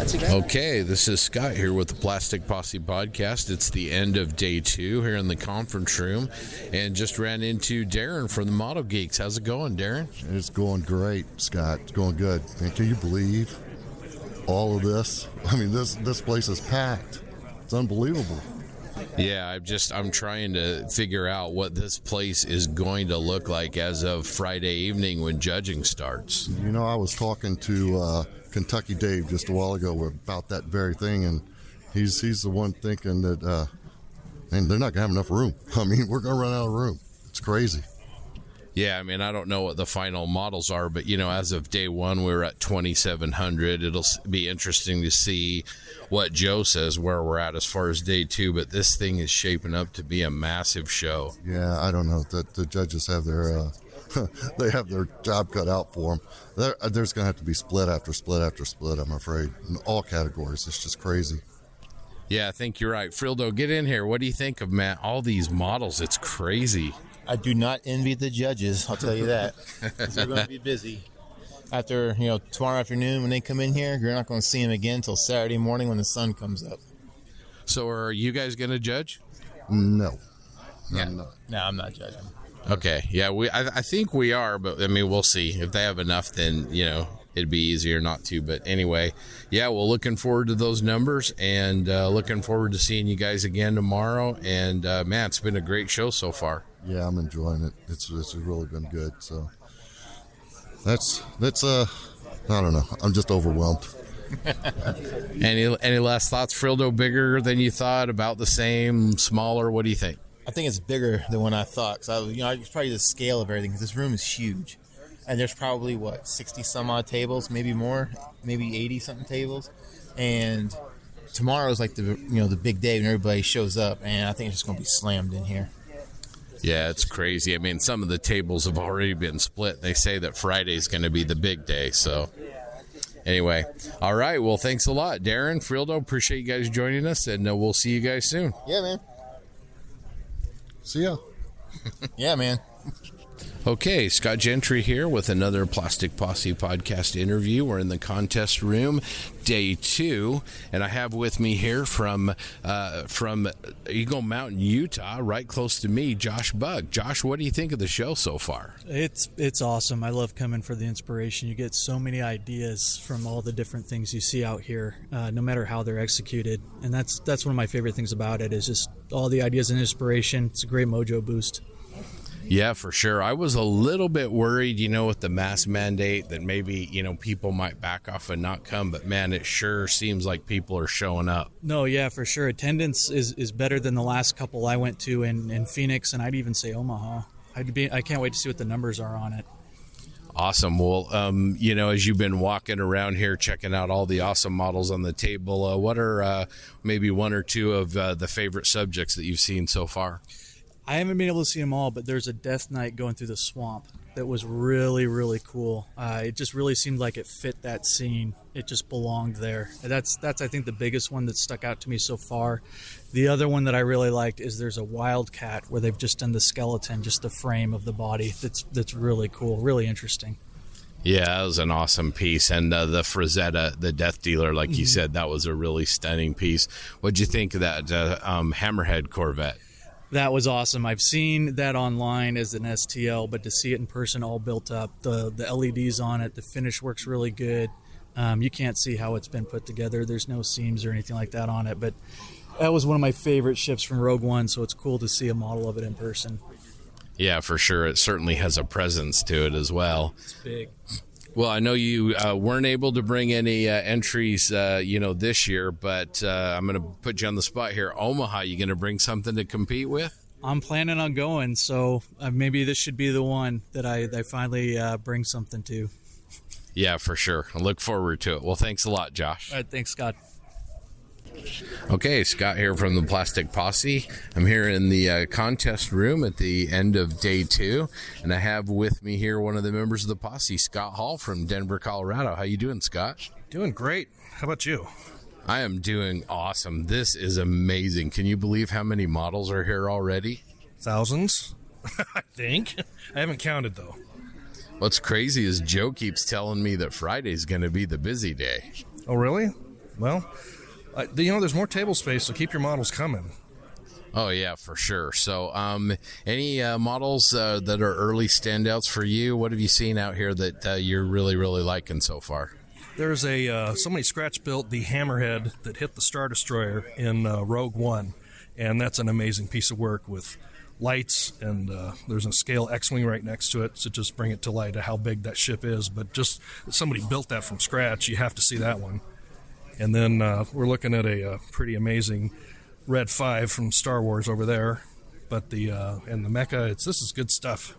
Not too bad. Okay, this is Scott here with the Plastic Posse podcast. It's the end of day 2 here in the conference room, and just ran into Darrin from the Modelgeeks. How's it going, Darrin? It's going great, Scott. It's going good. And can you believe all of this? I mean, this place is packed. It's unbelievable. Yeah, I'm trying to figure out what this place is going to look like as of Friday evening when judging starts. You know, I was talking to Kentucky Dave just a while ago about that very thing, and he's the one thinking that man, they're not going to have enough room. I mean, we're going to run out of room. It's crazy. Yeah, I mean, I don't know what the final models are, but, you know, as of day 1, we were at 2,700. It'll be interesting to see what Joe says where we're at as far as day 2, but this thing is shaping up to be a massive show. Yeah, I don't know. The judges have their they have their job cut out for them. There's going to have to be split after split after split, I'm afraid, in all categories. It's just crazy. Yeah, I think you're right. Frildo, get in here. What do you think of, Matt, all these models? It's crazy. I do not envy the judges, I'll tell you that. They're going to be busy. After, tomorrow afternoon when they come in here, you're not going to see them again until Saturday morning when the sun comes up. So are you guys going to judge? No. Yeah. No, I'm not judging. Okay. Yeah, I think we are, but, I mean, we'll see. If they have enough, then, it'd be easier not to. But anyway, yeah, well, looking forward to those numbers and looking forward to seeing you guys again tomorrow. And, man, it's been a great show so far. Yeah, I'm enjoying it. It's really been good. So that's I don't know. I'm just overwhelmed. Any last thoughts, Frildo? Bigger than you thought? About the same? Smaller? What do you think? I think it's bigger than when I thought. Cause it's probably the scale of everything. Because this room is huge, and there's probably 60 some odd tables, maybe more, maybe 80 something tables, and tomorrow's like the big day when everybody shows up, and I think it's just going to be slammed in here. Yeah, it's crazy. I mean, some of the tables have already been split. They say that Friday's going to be the big day. So anyway, all right. Well, thanks a lot, Darrin, Frildo. Appreciate you guys joining us, and we'll see you guys soon. Yeah, man. See ya. Yeah, man. Okay, Scott Gentry here with another Plastic Posse podcast interview. We're in the contest room, day 2, and I have with me here from Eagle Mountain, Utah, right close to me, Josh Bugg. Josh, what do you think of the show so far? It's awesome. I love coming for the inspiration. You get so many ideas from all the different things you see out here, no matter how they're executed, and that's one of my favorite things about it is just all the ideas and inspiration. It's a great mojo boost. Yeah, for sure. I was a little bit worried, with the mask mandate that maybe, people might back off and not come. But, man, it sure seems like people are showing up. No, yeah, for sure. Attendance is better than the last couple I went to in Phoenix, and I'd even say Omaha. I can't wait to see what the numbers are on it. Awesome. Well, as you've been walking around here, checking out all the awesome models on the table, what are maybe one or two of the favorite subjects that you've seen so far? I haven't been able to see them all, but there's a death knight going through the swamp that was really, really cool. It just really seemed like it fit that scene. It just belonged there. That's I think, the biggest one that stuck out to me so far. The other one that I really liked is there's a wildcat where they've just done the skeleton, just the frame of the body. That's really cool, really interesting. Yeah, that was an awesome piece. And the Frazetta, the Death Dealer, like you said, that was a really stunning piece. What'd you think of that Hammerhead Corvette? That was awesome. I've seen that online as an STL, but to see it in person all built up, the LEDs on it, the finish works really good. You can't see how it's been put together. There's no seams or anything like that on it, but that was one of my favorite ships from Rogue One, so it's cool to see a model of it in person. Yeah, for sure. It certainly has a presence to it as well. It's big. Well, I know you weren't able to bring any entries, this year, but I'm going to put you on the spot here. Omaha, you going to bring something to compete with? I'm planning on going, so maybe this should be the one that I finally bring something to. Yeah, for sure. I look forward to it. Well, thanks a lot, Josh. All right, thanks, Scott. Okay, Scott here from the Plastic Posse. I'm here in the contest room at the end of day 2, and I have with me here one of the members of the Posse, Scott Hall from Denver, Colorado. How you doing, Scott? Doing great. How about you? I am doing awesome. This is amazing. Can you believe how many models are here already? Thousands, I think. I haven't counted, though. What's crazy is Joe keeps telling me that Friday's going to be the busy day. Oh, really? Well, there's more table space, so keep your models coming. Oh, yeah, for sure. So any models that are early standouts for you? What have you seen out here that you're really, really liking so far? There's somebody scratch-built the hammerhead that hit the Star Destroyer in Rogue One, and that's an amazing piece of work with lights, and there's a scale X-Wing right next to it to just bring it to light of how big that ship is. But just somebody built that from scratch. You have to see that one. And then we're looking at a pretty amazing Red 5 from Star Wars over there. But the mecha, this is good stuff.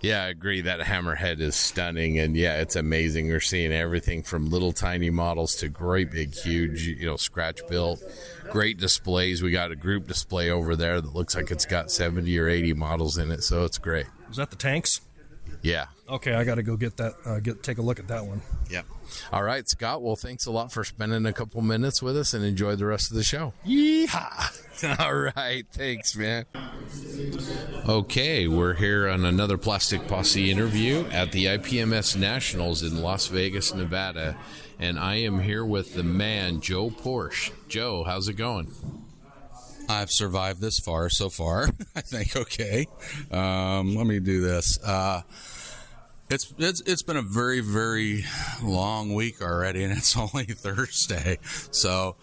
Yeah, I agree. That hammerhead is stunning, and yeah, it's amazing. We're seeing everything from little tiny models to great big, huge, scratch built. Great displays. We got a group display over there that looks like it's got 70 or 80 models in it, so it's great. Is that the tanks? Yeah. Okay, I got to go get that. Take a look at that one. Yeah. All right, Scott. Well, thanks a lot for spending a couple minutes with us, and enjoy the rest of the show. Yeehaw! All right, thanks, man. Okay, we're here on another Plastic Posse interview at the IPMS Nationals in Las Vegas, Nevada, and I am here with the man, Joe Porche. Joe, how's it going? I've survived this far so far. I think okay. Let me do this. It's been a very, very long week already, and it's only Thursday. So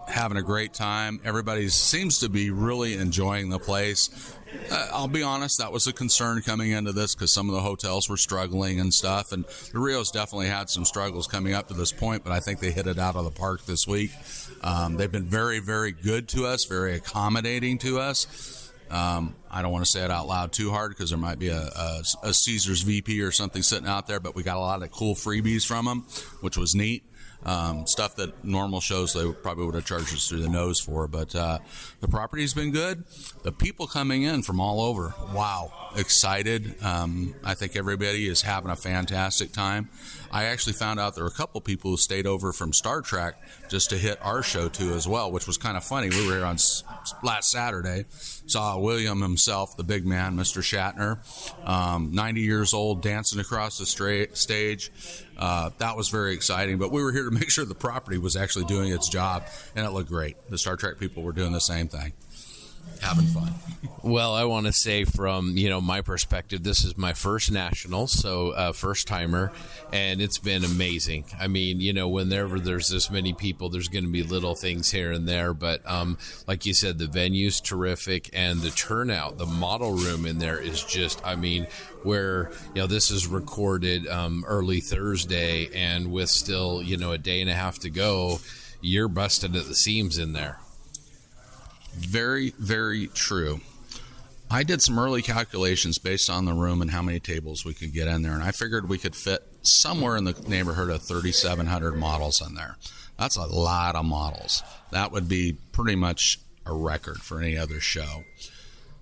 having a great time. Everybody seems to be really enjoying the place. I'll be honest, that was a concern coming into this because some of the hotels were struggling and stuff, and the Rios definitely had some struggles coming up to this point, but I think they hit it out of the park this week. They've been very, very good to us, very accommodating to us. I don't want to say it out loud too hard because there might be a Caesars VP or something sitting out there, but we got a lot of cool freebies from them, which was neat. Stuff that normal shows they probably would have charged us through the nose for, but the property's been good. The people coming in from all over, wow, excited. I think everybody is having a fantastic time. I actually found out there were a couple people who stayed over from Star Trek just to hit our show too as well, which was kind of funny. We were here on last Saturday, saw William himself, the big man, Mr. Shatner, 90 years old, dancing across the stage. That was very exciting, but we were here to make sure the property was actually doing its job, and it looked great. The Star Trek people were doing the same thing, having fun. Well, I want to say from, my perspective, this is my first national, so first timer, and it's been amazing. I mean, whenever there's this many people, there's going to be little things here and there, but like you said, the venue's terrific, and the turnout, the model room in there is just, where, this is recorded early Thursday, and with still, a day and a half to go, you're busted at the seams in there. Very, very true. I did some early calculations based on the room and how many tables we could get in there, and I figured we could fit somewhere in the neighborhood of 3,700 models in there. That's a lot of models. That would be pretty much a record for any other show.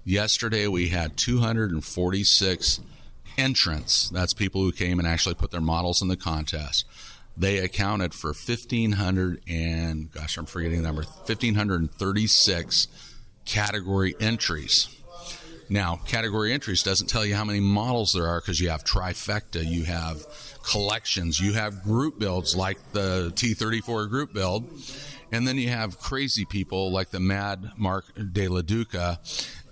Yesterday we had 246 entrants. That's people who came and actually put their models in the contest. They accounted for 1,536 category entries. Now, category entries doesn't tell you how many models there are because you have trifecta, you have collections, you have group builds like the T-34 group build, and then you have crazy people like the Mad Mark De La Duca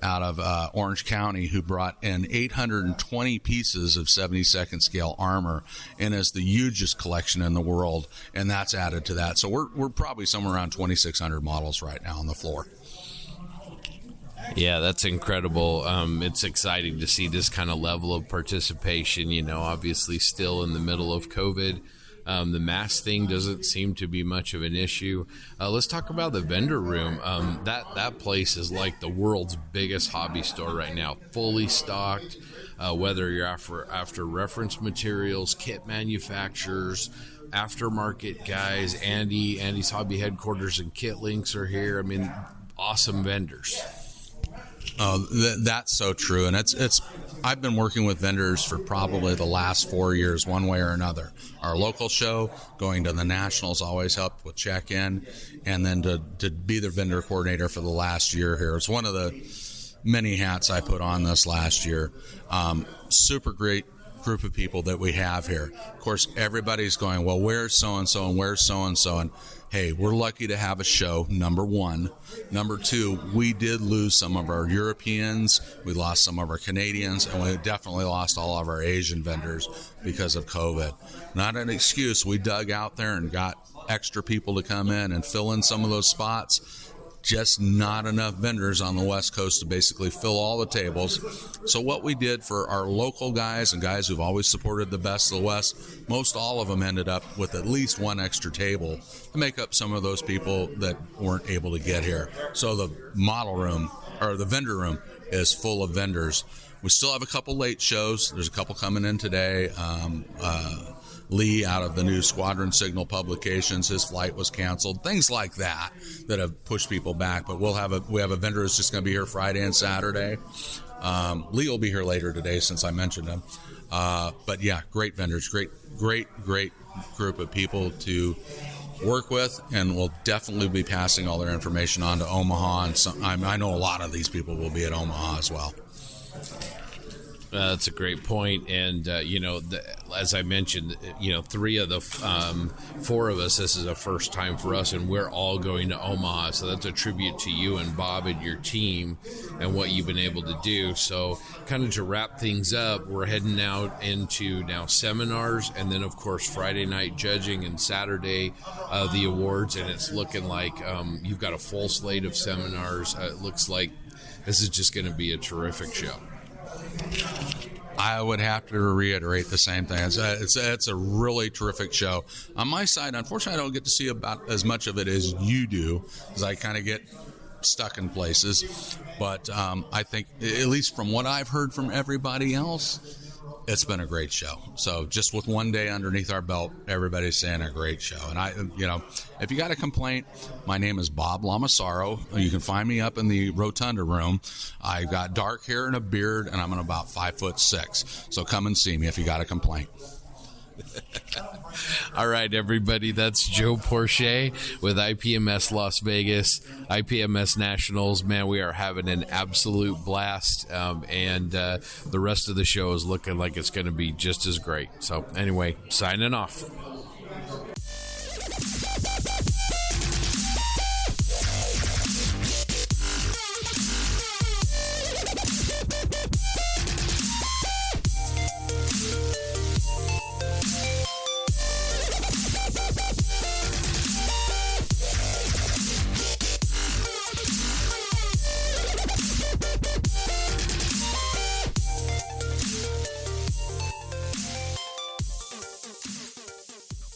out of Orange County who brought in 820 pieces of 72nd scale armor and is the hugest collection in the world, and that's added to that. So we're probably somewhere around 2,600 models right now on the floor. Yeah, that's incredible. It's exciting to see this kind of level of participation, obviously still in the middle of COVID. The mask thing doesn't seem to be much of an issue. Let's talk about the vendor room. That place is like the world's biggest hobby store right now, fully stocked, whether you're after reference materials, kit manufacturers, aftermarket guys. Andy's Hobby Headquarters and Kit Links are here. Awesome vendors. That's so true, and it's. I've been working with vendors for probably the last 4 years, one way or another. Our local show, going to the nationals, always helped with check-in, and then to be their vendor coordinator for the last year here. It's one of the many hats I put on this last year. Super great group of people that we have here. Of course, everybody's going, well, where's so-and-so and where's so-and-so? And hey, we're lucky to have a show, number one. Number two, we did lose some of our Europeans, we lost some of our Canadians, and we definitely lost all of our Asian vendors because of COVID. Not an excuse. We dug out there and got extra people to come in and fill in some of those spots. Just not enough vendors on the West Coast to basically fill all the tables. So what we did for our local guys and guys who've always supported the best of the West, most all of them ended up with at least one extra table to make up some of those people that weren't able to get here. So the model room, or the vendor room, is full of vendors. We still have a couple late shows. There's a couple coming in today. Lee out of the new Squadron Signal publications, his flight was canceled. Things like that have pushed people back. But we have a vendor who's just going to be here Friday and Saturday. Lee will be here later today since I mentioned him. But yeah, great vendors, great group of people to work with, and we'll definitely be passing all their information on to Omaha. And I know a lot of these people will be at Omaha as well. That's a great point. And, as I mentioned, three of the four of us, this is a first time for us, and we're all going to Omaha. So that's a tribute to you and Bob and your team and what you've been able to do. So kind of to wrap things up, we're heading out into now seminars, and then, of course, Friday night judging and Saturday the awards. And it's looking like you've got a full slate of seminars. It looks like this is just going to be a terrific show. I would have to reiterate the same thing. It's a really terrific show. On my side, unfortunately, I don't get to see about as much of it as you do, as I kind of get stuck in places. But I think, at least from what I've heard from everybody else, it's been a great show. So just with one day underneath our belt, everybody's saying a great show. And if you got a complaint, my name is Bob Lamasaro. You can find me up in the rotunda room. I've got dark hair and a beard, and I'm about 5'6". So come and see me if you got a complaint. All right, everybody, that's Joe Porche with IPMS Las Vegas, IPMS Nationals. Man, we are having an absolute blast, and the rest of the show is looking like it's going to be just as great. So anyway, signing off.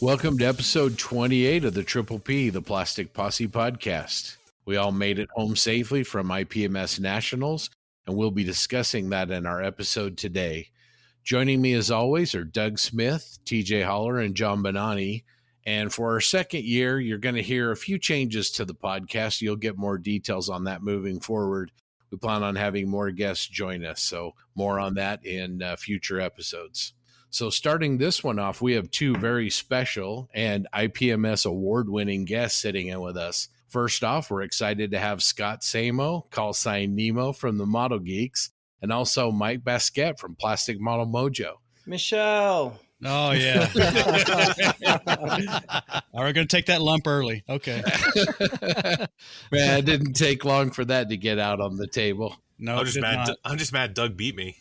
Welcome to episode 28 of the Triple P, the Plastic Posse podcast. We all made it home safely from IPMS Nationals, and we'll be discussing that in our episode today. Joining me as always are Doug Smith, TJ Holler, and John Bonani. And for our second year, you're going to hear a few changes to the podcast. You'll get more details on that moving forward. We plan on having more guests join us, so more on that in future episodes. So starting this one off, we have two very special and IPMS award-winning guests sitting in with us. First off, we're excited to have Scott Samo, call sign Nemo from the Modelgeeks, and also Mike Baskette from Plastic Model Mojo. Michelle. Oh, yeah. We're going to take that lump early. Okay. Man, it didn't take long for that to get out on the table. No, I'm just mad Doug beat me.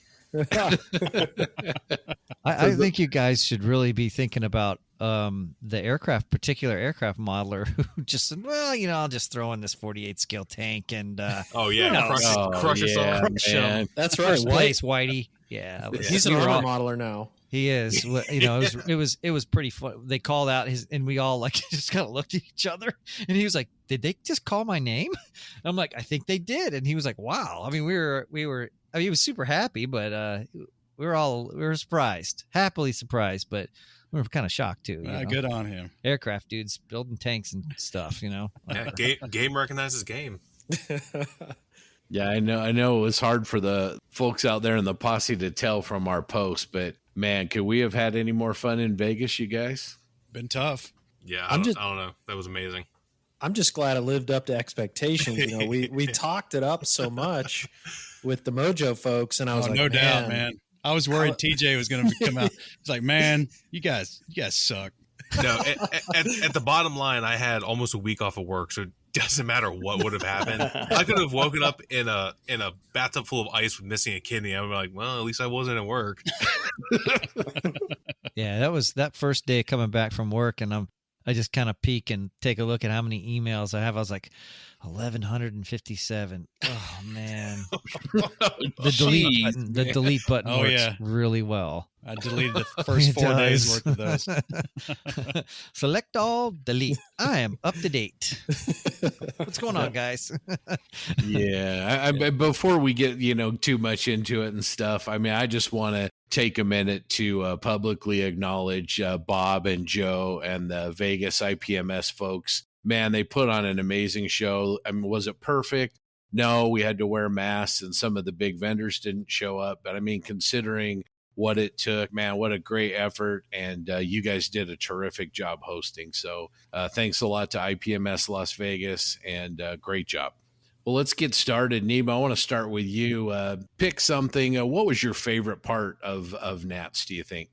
I think you guys should really be thinking about the particular aircraft modeler who just said, well, I'll just throw in this 48 scale tank and crush us all. That's right. First place, Whitey. Yeah, he's an armor modeler now. He is. It was pretty fun. They called out and we all just kind of looked at each other, and he was like, "Did they just call my name?" I'm like, "I think they did," and he was like, "Wow." I mean, we were. I mean, he was super happy, but we were surprised, happily surprised, but we were kind of shocked too. Good on him. Aircraft dudes building tanks and stuff, Yeah, game recognizes game. Yeah, I know it was hard for the folks out there in the posse to tell from our post, but man, could we have had any more fun in Vegas, you guys? Been tough. Yeah, I don't know. That was amazing. I'm just glad it lived up to expectations. We talked it up so much with the Mojo folks, and I was like, no doubt, man. I was worried TJ was going to come out. It's like, man, you guys suck. No, at the bottom line, I had almost a week off of work, so it doesn't matter what would have happened. I could have woken up in a bathtub full of ice with missing a kidney. I would be like, well, at least I wasn't at work. Yeah, that was that first day coming back from work, and I just kind of peek and take a look at how many emails I have. I was like, 1,157. Oh man, the delete button works really well. I deleted the first 4 days worth of those. Select all, delete. I am up to date. What's going on, guys? Yeah. Before we get, too much into it and stuff, I mean, I just want to take a minute to publicly acknowledge Bob and Joe and the Vegas IPMS folks. Man, they put on an amazing show. I mean, was it perfect? No, we had to wear masks and some of the big vendors didn't show up. But I mean, considering what it took, man, what a great effort. And you guys did a terrific job hosting. So thanks a lot to IPMS Las Vegas, and great job. Well, let's get started. Nemo, I want to start with you. Pick something. What was your favorite part of Nats, do you think?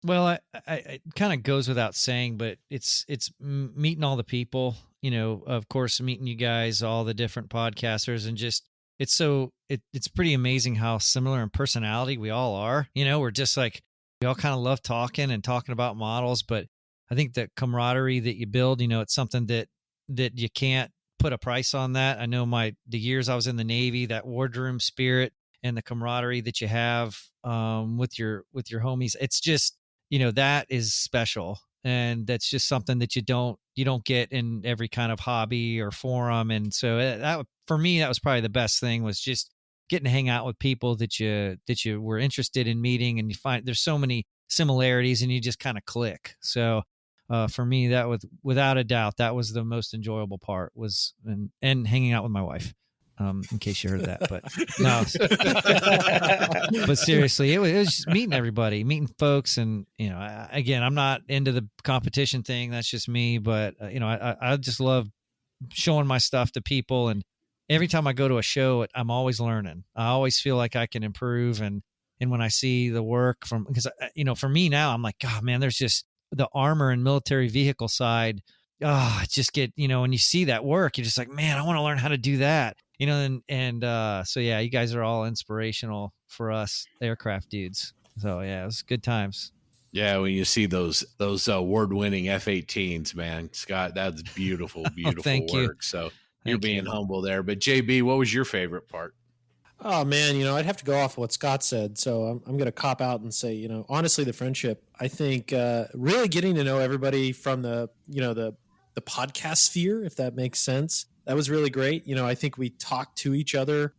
Well, it kind of goes without saying, but it's meeting all the people, of course, meeting you guys, all the different podcasters, and just it's pretty amazing how similar in personality we all are. We're just like, we all kind of love talking about models, but I think the camaraderie that you build, it's something that you can't put a price on that. I know the years I was in the Navy, that wardroom spirit and the camaraderie that you have with your homies, it's just, that is special. And that's just something that you don't get in every kind of hobby or forum. And so that, for me, that was probably the best thing, was just getting to hang out with people that you were interested in meeting, and you find there's so many similarities and you just kind of click. So for me, that was without a doubt, that was the most enjoyable part, was and hanging out with my wife. In case you heard that, but no. But seriously, it was just meeting everybody, meeting folks, and again, I'm not into the competition thing. That's just me. But I just love showing my stuff to people, and every time I go to a show, I'm always learning. I always feel like I can improve, and when I see the work because for me now, I'm like, God, man, there's just the armor and military vehicle side. I just get when you see that work, you're just like, man, I want to learn how to do that. So yeah, you guys are all inspirational for us aircraft dudes. So yeah, it was good times. Yeah, when you see those award-winning F-18s, man, Scott, that's beautiful, beautiful Thank work. You. So you're being humble there. But JB, what was your favorite part? Oh man, I'd have to go off what Scott said. So I'm going to cop out and say, honestly, the friendship. I think really getting to know everybody from the podcast sphere, if that makes sense. That was really great. I think we talked to each other,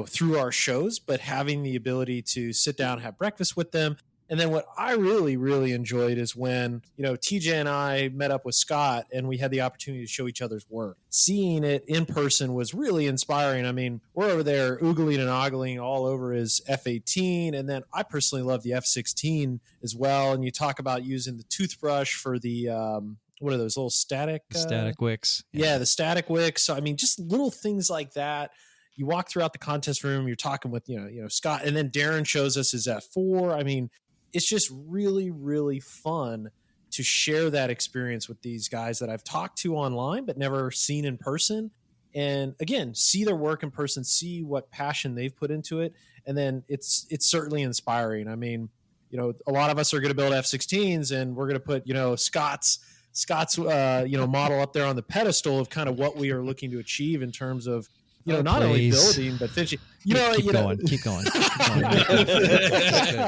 through our shows, but having the ability to sit down, have breakfast with them. And then what I really, really enjoyed is when, TJ and I met up with Scott and we had the opportunity to show each other's work. Seeing it in person was really inspiring. I mean, we're over there oogling and ogling all over his F-18. And then I personally love the F-16 as well. And you talk about using the toothbrush for the, what are those little static wicks? Yeah, the static wicks. So, I mean, just little things like that. You walk throughout the contest room, you're talking with, Scott, and then Darrin shows us his F4. I mean, it's just really, really fun to share that experience with these guys that I've talked to online, but never seen in person. And again, see their work in person, see what passion they've put into it. And then it's certainly inspiring. I mean, a lot of us are going to build F-16s and we're going to put, Scott's model up there on the pedestal of kind of what we are looking to achieve in terms of, not only building, but finishing. Keep going.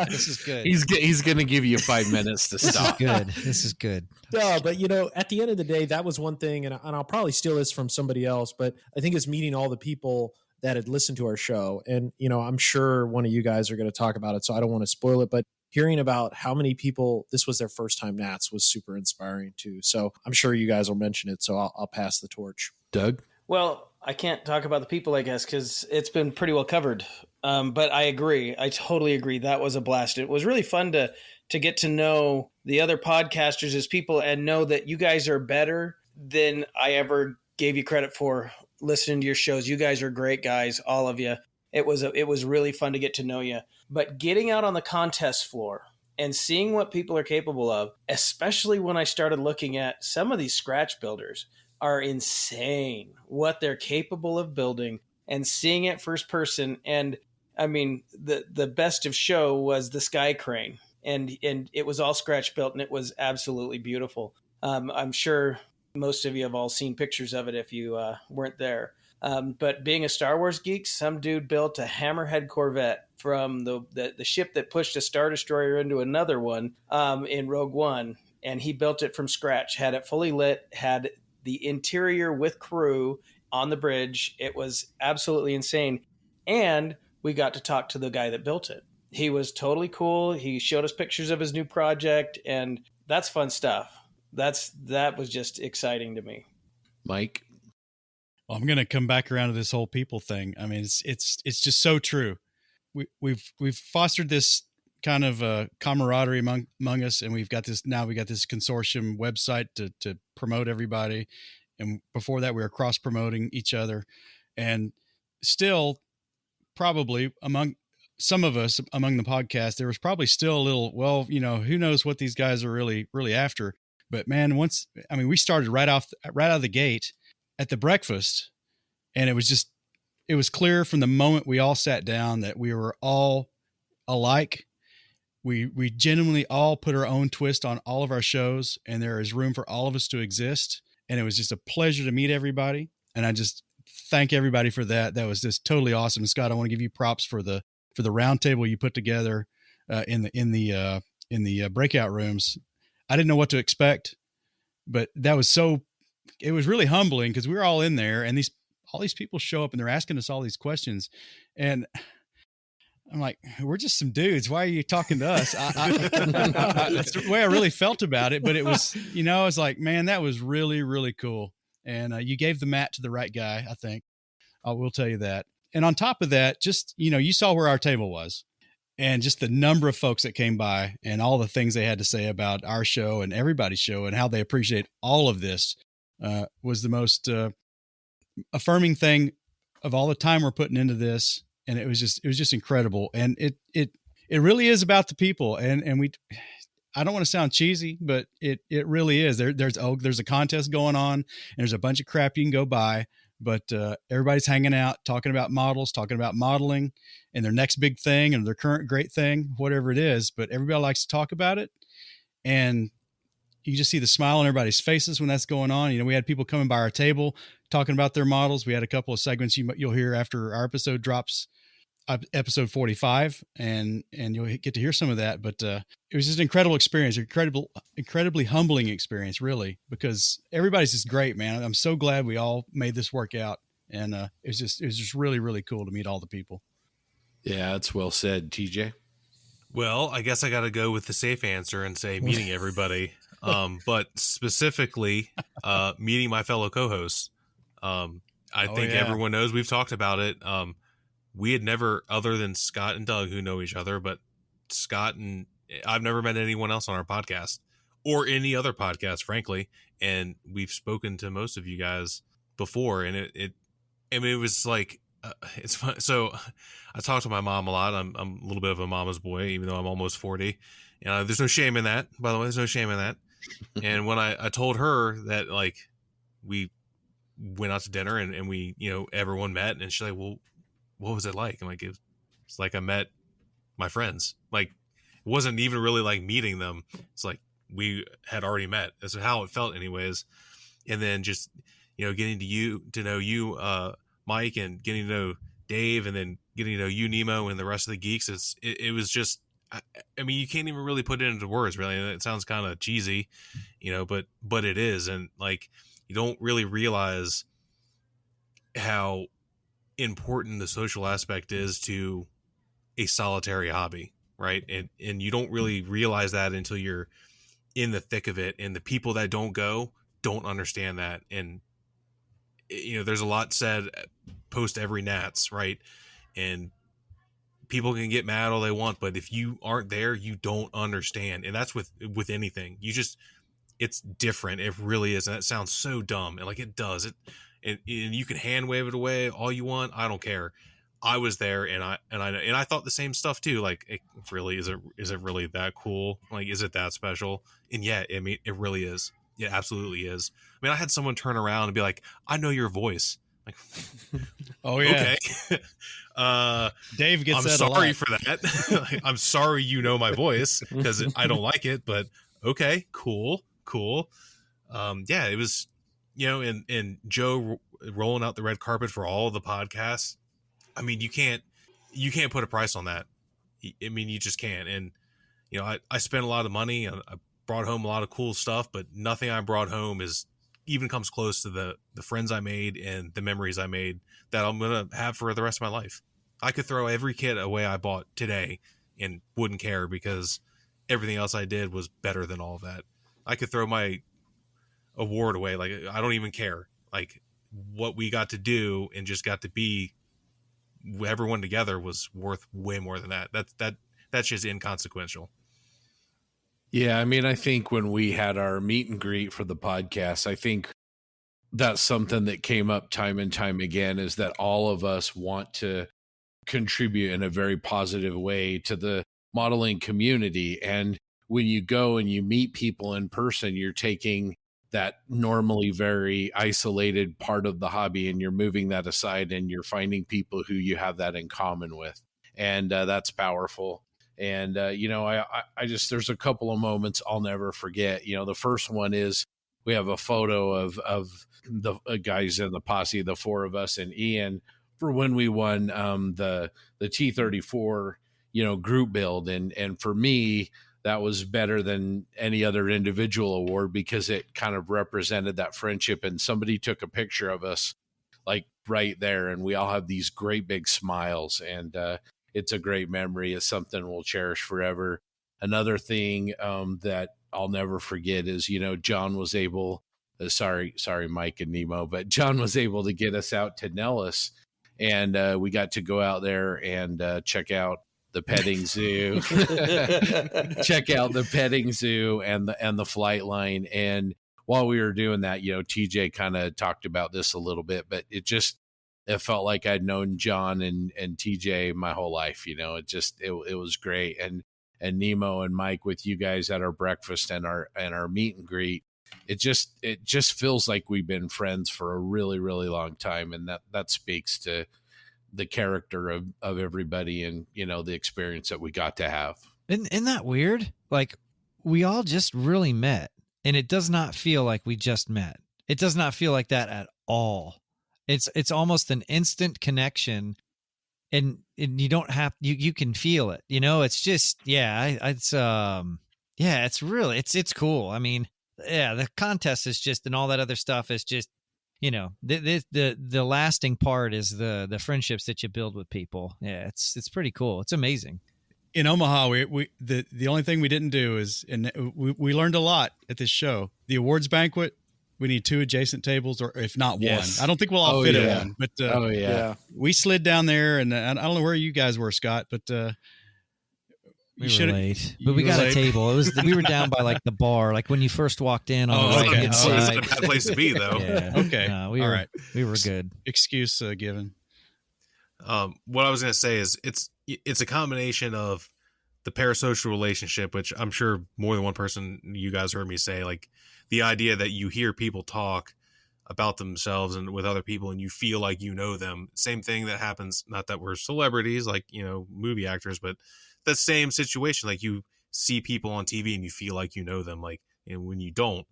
This is good. He's going to give you 5 minutes to stop. This is good. No, but at the end of the day, that was one thing, and I'll probably steal this from somebody else, but I think it's meeting all the people that had listened to our show. And, I'm sure one of you guys are going to talk about it, so I don't want to spoil it, but hearing about how many people this was their first time Nats was super inspiring too. So I'm sure you guys will mention it. So I'll pass the torch. Doug? Well, I can't talk about the people, I guess, because it's been pretty well covered. But I agree. I totally agree. That was a blast. It was really fun to get to know the other podcasters as people and know that you guys are better than I ever gave you credit for listening to your shows. You guys are great guys, all of you. it was really fun to get to know you. But getting out on the contest floor and seeing what people are capable of, especially when I started looking at some of these scratch builders are insane what they're capable of building, and seeing it first person. And I mean, the best of show was the sky crane, and it was all scratch built, and it was absolutely beautiful. I'm sure most of you have all seen pictures of it if you weren't there. But being a Star Wars geek, some dude built a Hammerhead Corvette from the ship that pushed a Star Destroyer into another one in Rogue One, and he built it from scratch, had it fully lit, had the interior with crew on the bridge. It was absolutely insane. And we got to talk to the guy that built it. He was totally cool. He showed us pictures of his new project, and that's fun stuff. That was just exciting to me. Mike? Well, I'm going to come back around to this whole people thing. I mean, it's just so true. We've fostered this kind of camaraderie among us, and we got this consortium website to promote everybody. And before that, we were cross promoting each other, and still probably among some of us among the podcast, there was probably still a little, well, who knows what these guys are really after. But man, we started right out of the gate at the breakfast, and it was clear from the moment we all sat down that we were all alike. We genuinely all put our own twist on all of our shows, and there is room for all of us to exist. And it was just a pleasure to meet everybody. And I just thank everybody for that. That was just totally awesome. And Scott, I want to give you props for the roundtable you put together in the breakout rooms. I didn't know what to expect, but it was really humbling because we were all in there, and all these people show up and they're asking us all these questions. And I'm like, we're just some dudes. Why are you talking to us? That's the way I really felt about it. But it was, I was like, man, that was really, really cool. And you gave the mat to the right guy, I think. I will tell you that. And on top of that, just, you saw where our table was, and just the number of folks that came by and all the things they had to say about our show and everybody's show and how they appreciate all of this was the most affirming thing of all the time we're putting into this. And it was just incredible. And it really is about the people. And I don't want to sound cheesy, but it really is. There's a contest going on, and there's a bunch of crap you can go buy, but everybody's hanging out, talking about models, talking about modeling and their next big thing and their current great thing, whatever it is. But everybody likes to talk about it. And you just see the smile on everybody's faces when that's going on. We had people coming by our table talking about their models. We had a couple of segments you'll hear after our episode drops, episode 45, and you'll get to hear some of that. But it was just an incredible experience, incredibly humbling experience, really, because everybody's just great, man. I'm so glad we all made this work out, and it was just really, really cool to meet all the people. Yeah, that's well said, TJ. Well, I guess I got to go with the safe answer and say meeting everybody, but specifically meeting my fellow co-hosts. I think everyone knows, we've talked about it. We had never, other than Scott and Doug, who know each other, but Scott and I've never met anyone else on our podcast or any other podcast, frankly. And we've spoken to most of you guys before, and it was like, it's fun. So I talk to my mom a lot. I'm a little bit of a mama's boy, even though I'm almost 40. And there's no shame in that, by the way. There's no shame in that. And when I told her that, like, we went out to dinner and we, everyone met, and she's like, well, what was it like? I'm like, it's like I met my friends. Like, it wasn't even really like meeting them. It's like we had already met. That's how it felt anyways. And then just, getting to know you, Mike, and getting to know Dave, and then getting to know you, Nemo, and the rest of the geeks. It was just, I mean, you can't even really put it into words, really. It sounds kind of cheesy, but it is. And like, you don't really realize how important the social aspect is to a solitary hobby, right? And you don't really realize that until you're in the thick of it, and the people that don't understand that. And there's a lot said post every Nats, right? And people can get mad all they want, but if you aren't there, you don't understand. And that's with anything. It's different. It really is. And that sounds so dumb, and like, it does it. And you can hand wave it away all you want. I don't care. I was there, and I thought the same stuff too. Like, is it really that cool? Like, is it that special? And yeah, I mean, it really is. It absolutely is. I mean, I had someone turn around and be like, "I know your voice." Like, oh yeah, okay. Dave gets I'm that sorry a lot. for that. Like, I'm sorry you know my voice because I don't like it, but okay, cool. Yeah, it was, and Joe rolling out the red carpet for all of the podcasts. I mean, you can't put a price on that. I mean, you just can't. And I spent a lot of money and I brought home a lot of cool stuff, but nothing I brought home even comes close to the friends I made and the memories I made that I'm gonna have for the rest of my life. I could throw every kit away I bought today and wouldn't care because everything else I did was better than all of that. I could throw my award away. Like, I don't even care. Like, what we got to do and just got to be everyone together was worth way more than that. That's just inconsequential. Yeah, I mean, I think when we had our meet and greet for the podcast, I think that's something that came up time and time again, is that all of us want to contribute in a very positive way to the modeling community. And when you go and you meet people in person, you're taking that normally very isolated part of the hobby and you're moving that aside and you're finding people who you have that in common with. And that's powerful. And, I just, there's a couple of moments I'll never forget. The first one is we have a photo of the guys in the posse, the four of us and Ian, for when we won the T34, group build. And for me, that was better than any other individual award because it kind of represented that friendship. And somebody took a picture of us like right there. And we all have these great big smiles. And it's a great memory. It's something we'll cherish forever. Another thing that I'll never forget is, John was able, sorry, Mike and Nemo, but John was able to get us out to Nellis. And we got to go out there and check out the petting zoo, check out the petting zoo and the flight line. And while we were doing that, TJ kind of talked about this a little bit, but it felt like I'd known John and TJ my whole life. It was great. And Nemo and Mike with you guys at our breakfast and our meet and greet, it just feels like we've been friends for a really, really long time. And that speaks to the character of everybody and, the experience that we got to have. Isn't that weird? Like, we all just really met, and it does not feel like we just met. It does not feel like that at all. It's almost an instant connection, and you don't have, you can feel it, it's just, it's really, it's cool. I mean, the contest is just, and all that other stuff is just, the lasting part is the friendships that you build with people. Yeah, it's pretty cool. It's amazing. In Omaha, the only thing we didn't do is, and we learned a lot at this show. The awards banquet, we need 2 adjacent tables, or if not one. I don't think we'll all fit in one. But we slid down there, and I don't know where you guys were, Scott, but we were late, but we got a table. We were down by like the bar, like when you first walked in on the right hand side. It's not a bad place to be, though. Yeah. Okay. No, all right. We were good. Excuse given. What I was going to say is it's a combination of the parasocial relationship, which I'm sure more than one person, you guys heard me say, like the idea that you hear people talk about themselves and with other people and you feel like you know them. Same thing that happens, not that we're celebrities, like, movie actors, but that same situation. Like, you see people on TV and you feel like you know them, like, and when you don't.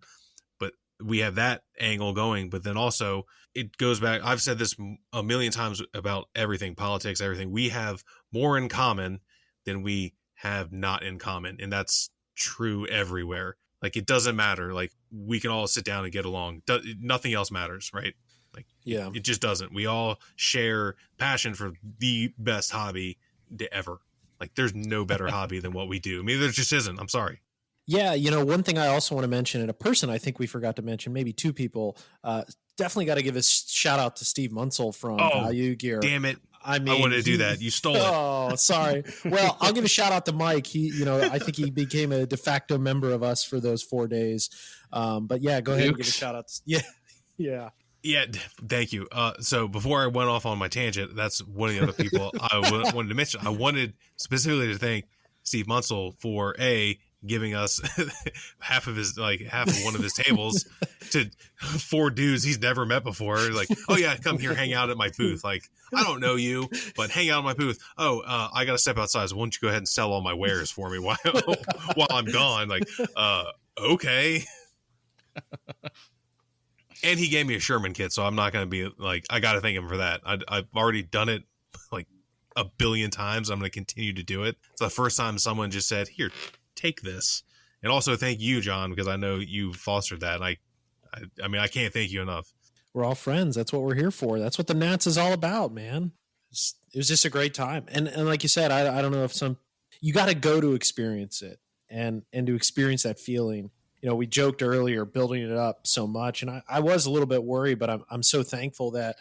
But we have that angle going, but then also it goes back. I've said this a million times about everything, politics, everything. We have more in common than we have not in common. And that's true everywhere. Like, it doesn't matter. Like, we can all sit down and get along. Nothing else matters, right? Like, yeah, it just doesn't. We all share passion for the best hobby to ever. Like, there's no better hobby than what we do. I mean, there just isn't. I'm sorry. Yeah, one thing I also want to mention, and a person I think we forgot to mention, maybe 2 people, definitely got to give a shout out to Steve Munsell from Value Gear. Damn it. I mean, I wanted to do that. You stole it. Oh, sorry. Well, I'll give a shout out to Mike. He, I think he became a de facto member of us for those 4 days. But yeah, go ahead and give a shout out. Yeah. Yeah, thank you. So before I went off on my tangent, that's one of the other people I wanted to mention. I wanted specifically to thank Steve Munsell for giving us half of one of his tables to 4 dudes he's never met before. Like, oh yeah, come here, hang out at my booth. Like, I don't know you, but hang out at my booth. Oh, I got to step outside. So why don't you go ahead and sell all my wares for me while I'm gone? Like, okay. And he gave me a Sherman kit, so I'm not going to be like, I got to thank him for that. I've already done it like a billion times. I'm going to continue to do it. It's the first time someone just said, here, take this. And also thank you, John, because I know you fostered that. And I mean, I can't thank you enough. We're all friends. That's what we're here for. That's what the Nats is all about, man. It was just a great time. And like you said, I don't know if you got to go to experience it and to experience that feeling. You know, we joked earlier building it up so much, and I was a little bit worried, but I'm so thankful that.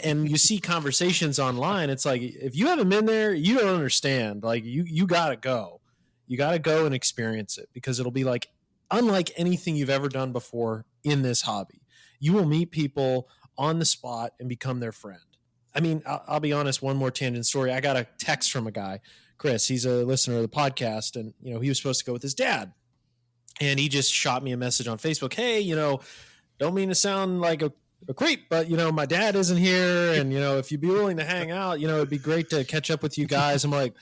And you see conversations online. It's like, if you haven't been there, you don't understand. Like, you got to go. You got to go and experience it, because it'll be like unlike anything you've ever done before in this hobby. You will meet people on the spot and become their friend. I mean, I'll be honest, one more tangent story. I got a text from a guy, Chris. He's a listener of the podcast, and he was supposed to go with his dad. And he just shot me a message on Facebook. Hey, don't mean to sound like a creep, but, my dad isn't here. And, if you'd be willing to hang out, it'd be great to catch up with you guys. I'm like,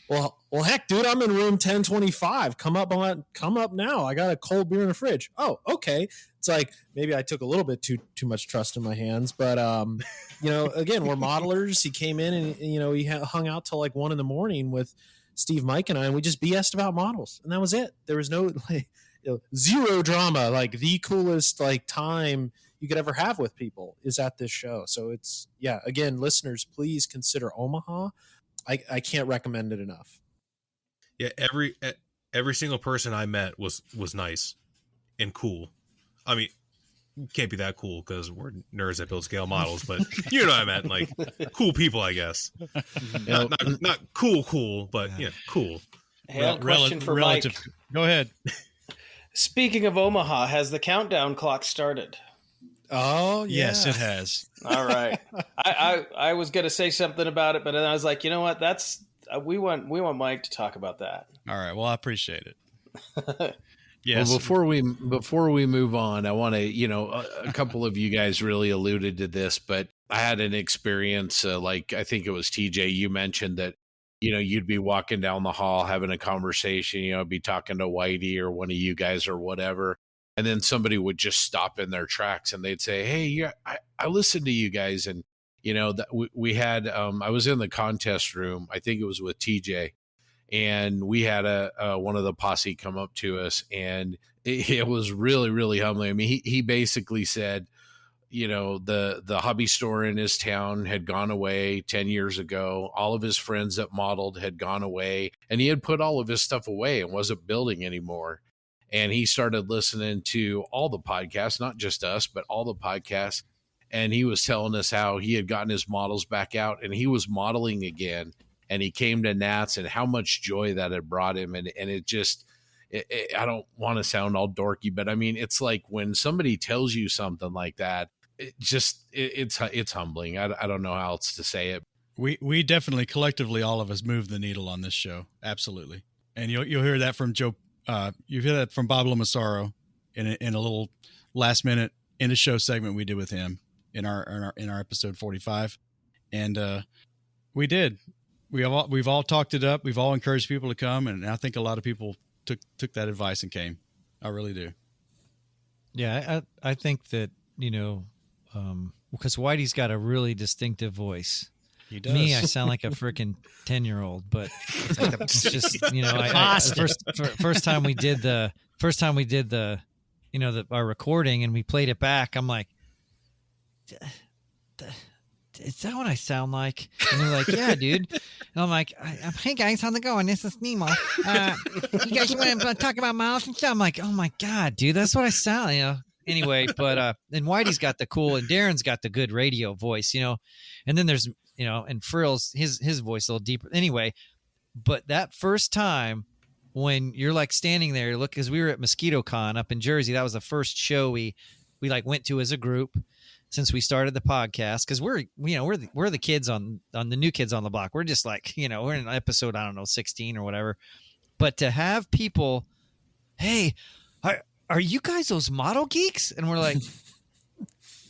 well, heck, dude, I'm in room 1025. Come up now. I got a cold beer in the fridge. Oh, okay. It's like, maybe I took a little bit too much trust in my hands, but, again, we're modelers. He came in and, he hung out till like 1 a.m. with Steve, Mike, and I, and we just BS'd about models. And that was it. There was no zero drama. Like, the coolest time you could ever have with people is at this show. So it's, again, listeners, please consider Omaha. I can't recommend it enough. Yeah, every single person I met was nice and cool. I mean, can't be that cool because we're nerds that build scale models, but you know what I meant, like cool people, I guess. Not cool, but cool. Hey, I have a question for Mike. Go ahead. Speaking of Omaha, has the countdown clock started? Oh, yeah. Yes, it has. All right. I was going to say something about it, but then I was like, you know what? We want Mike to talk about that. All right. Well, I appreciate it. Yes. Well, before we move on, I want to, a couple of you guys really alluded to this, but I had an experience, like I think it was TJ, you mentioned that, you'd be walking down the hall having a conversation, be talking to Whitey or one of you guys or whatever. And then somebody would just stop in their tracks and they'd say, hey, yeah, I listened to you guys. And, that we had, I was in the contest room. I think it was with TJ. And we had one of the posse come up to us, and it was really, really humbling. I mean, he basically said, the hobby store in his town had gone away 10 years ago. All of his friends that modeled had gone away, and he had put all of his stuff away and wasn't building anymore. And he started listening to all the podcasts, not just us, but all the podcasts. And he was telling us how he had gotten his models back out and he was modeling again. And he came to Nats and how much joy that had brought him. And it just, I don't want to sound all dorky, but I mean, it's like when somebody tells you something like that, it's humbling. I don't know how else to say it. We definitely collectively, all of us, moved the needle on this show. Absolutely. And you'll hear that from Joe. You hear that from Bob Lomasaro in a little last minute in a show segment we did with him in our episode 45. And we've all talked it up. We've all encouraged people to come, and I think a lot of people took that advice and came. I really do. Yeah, I think that, because Whitey's got a really distinctive voice. He does. Me, I sound like a freaking 10-year-old, but it's just, first time we did the, our recording and we played it back, I'm like, is that what I sound like? And they're like, yeah, dude. And I'm like, hey guys, how's it going? This is Nemo. You guys want to talk about models and stuff? I'm like, oh my God, dude, that's what I sound, Anyway, but and Whitey's got the cool, and Darren's got the good radio voice, and then there's, and Frill's his voice a little deeper. Anyway, but that first time when you're like standing there, because we were at Mosquito Con up in Jersey, that was the first show we like went to as a group. since we started the podcast, because we're the kids on the new kids on the block. We're just like, we're in episode, I don't know, 16 or whatever. But to have people, hey, are you guys those model geeks? And we're like,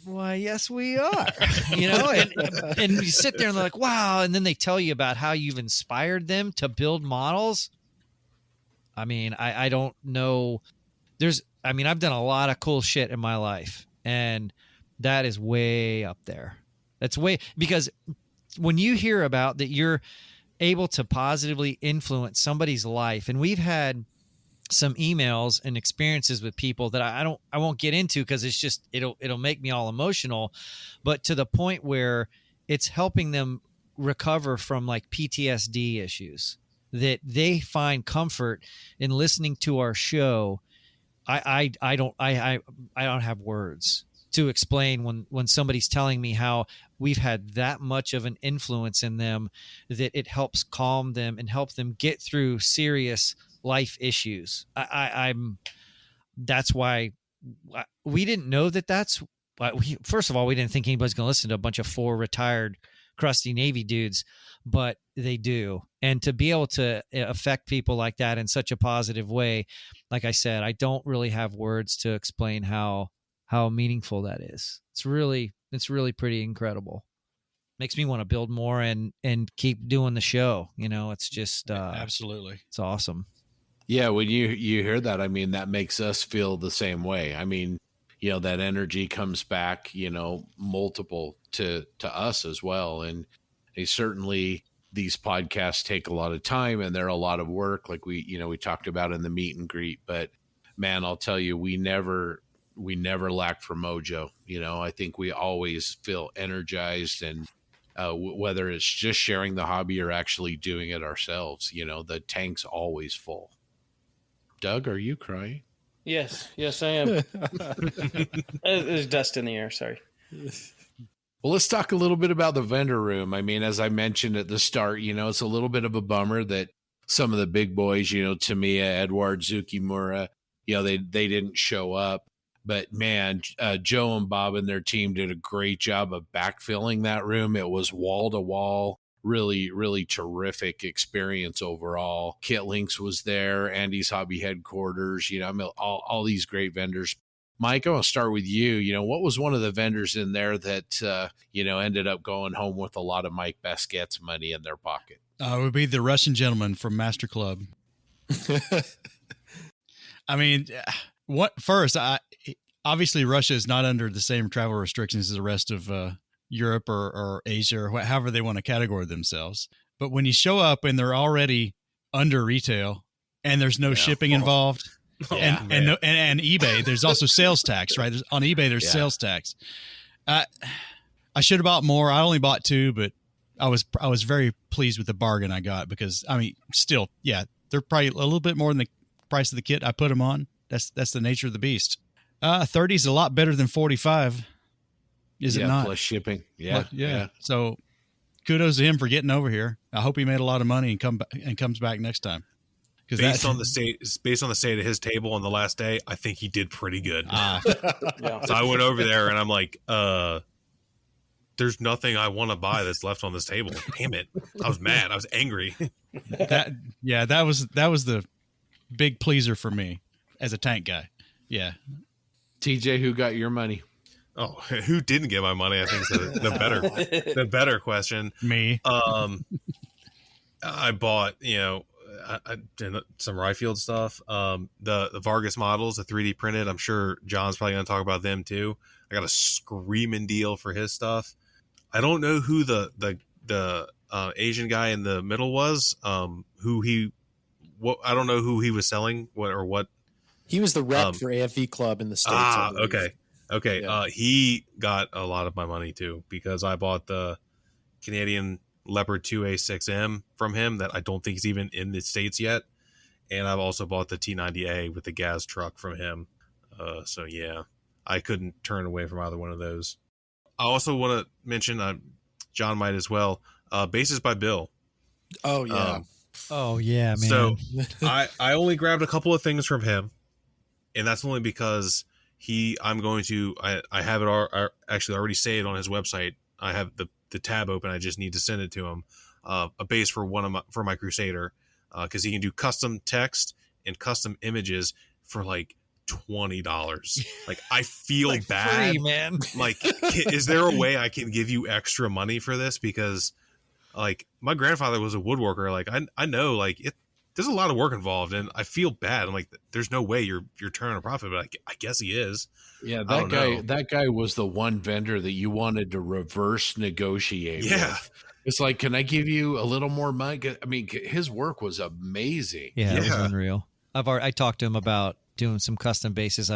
why, yes, we are. And you sit there and they're like, wow. And then they tell you about how you've inspired them to build models. I mean, I don't know. I've done a lot of cool shit in my life, and that is way up there. That's because when you hear about that, you're able to positively influence somebody's life. And we've had some emails and experiences with people that I won't get into, because it's just, it'll make me all emotional, but to the point where it's helping them recover from like PTSD issues, that they find comfort in listening to our show. I don't have words to explain when somebody's telling me how we've had that much of an influence in them, that it helps calm them and help them get through serious life issues. That's why we didn't know that's first of all, we didn't think anybody's going to listen to a bunch of 4 retired crusty Navy dudes, but they do. And to be able to affect people like that in such a positive way, like I said, I don't really have words to explain how meaningful that is. It's really pretty incredible. Makes me want to build more and keep doing the show. It's just absolutely, it's awesome. Yeah, when you hear that, I mean, that makes us feel the same way. I mean, that energy comes back, multiple to us as well. And certainly these podcasts take a lot of time and they're a lot of work, like we talked about in the meet and greet. But man, I'll tell you, we never lack for mojo. I think we always feel energized, and whether it's just sharing the hobby or actually doing it ourselves, the tank's always full. Doug, are you crying? Yes, I am. There's dust in the air. Sorry. Well, let's talk a little bit about the vendor room. I mean, as I mentioned at the start, it's a little bit of a bummer that some of the big boys, Tamiya, Edward, Zukimura, they didn't show up. But man, Joe and Bob and their team did a great job of backfilling that room. It was wall to wall. Really, really terrific experience overall. Kit Links was there, Andy's Hobby Headquarters, all these great vendors. Mike, I want to start with you. What was one of the vendors in there that, ended up going home with a lot of Mike Baskette's money in their pocket? It would be the Russian gentleman from Master Club. I mean, obviously Russia is not under the same travel restrictions as the rest of Europe or Asia, or however they want to categorize themselves. But when you show up and they're already under retail and there's no shipping involved, and eBay, there's also sales tax, right? On eBay, there's sales tax. I should have bought more. I only bought 2, but I was very pleased with the bargain I got, because still, they're probably a little bit more than the price of the kit I put them on. That's the nature of the beast. 30 is a lot better than 45. Is it not? Plus shipping. Yeah. So kudos to him for getting over here. I hope he made a lot of money and comes back next time. Based on the state of his table on the last day, I think he did pretty good. So I went over there and I'm like, there's nothing I want to buy that's left on this table. Damn it. I was mad. I was angry. That was the big pleaser for me as a tank guy. Yeah. TJ, who got your money? Oh, who didn't get my money? I think is the better question. Me. I bought, I did some Ryfield stuff. The Vargas models, the 3D printed. I'm sure John's probably going to talk about them too. I got a screaming deal for his stuff. I don't know who the Asian guy in the middle was. I don't know who he was selling what. He was the rep for AFV Club in the States. Okay. Yeah. He got a lot of my money too, because I bought the Canadian Leopard 2A6M from him that I don't think is even in the States yet. And I've also bought the T90A with the gas truck from him. So yeah, I couldn't turn away from either one of those. I also want to mention, John might as well, Bases by Bill. Oh yeah. Man. So I only grabbed a couple of things from him, and that's only because I'm going to, I have it actually already saved on his website. I have the tab open. I just need to send it to him. A base for for my Crusader, because he can do custom text and custom images for like $20. Like, I feel Like bad, free, man. Like, is there a way I can give you extra money for this? Because like, my grandfather was a woodworker. Like, I know, like, there's a lot of work involved, and I feel bad. I'm like, there's no way you're turning a profit, but I guess he is. Yeah, I don't know. that guy was the one vendor that you wanted to reverse negotiate with. It's like, can I give you a little more money? I mean, his work was amazing. Yeah, it was unreal. I talked to him about doing some custom bases.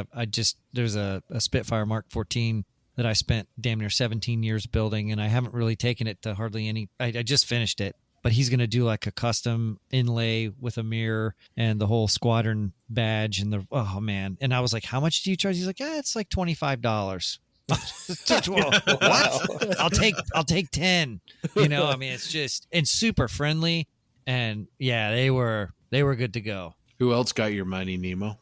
There's a Spitfire Mark 14 that I spent damn near 17 years building, and I haven't really taken it to hardly any. I just finished it, but he's going to do like a custom inlay with a mirror and the whole squadron badge and oh man. And I was like, how much do you charge? He's like, yeah, it's like $25. What? I'll take 10. You know, I mean, it's just, and super friendly, and yeah, they were good to go. Who else got your money, Nemo?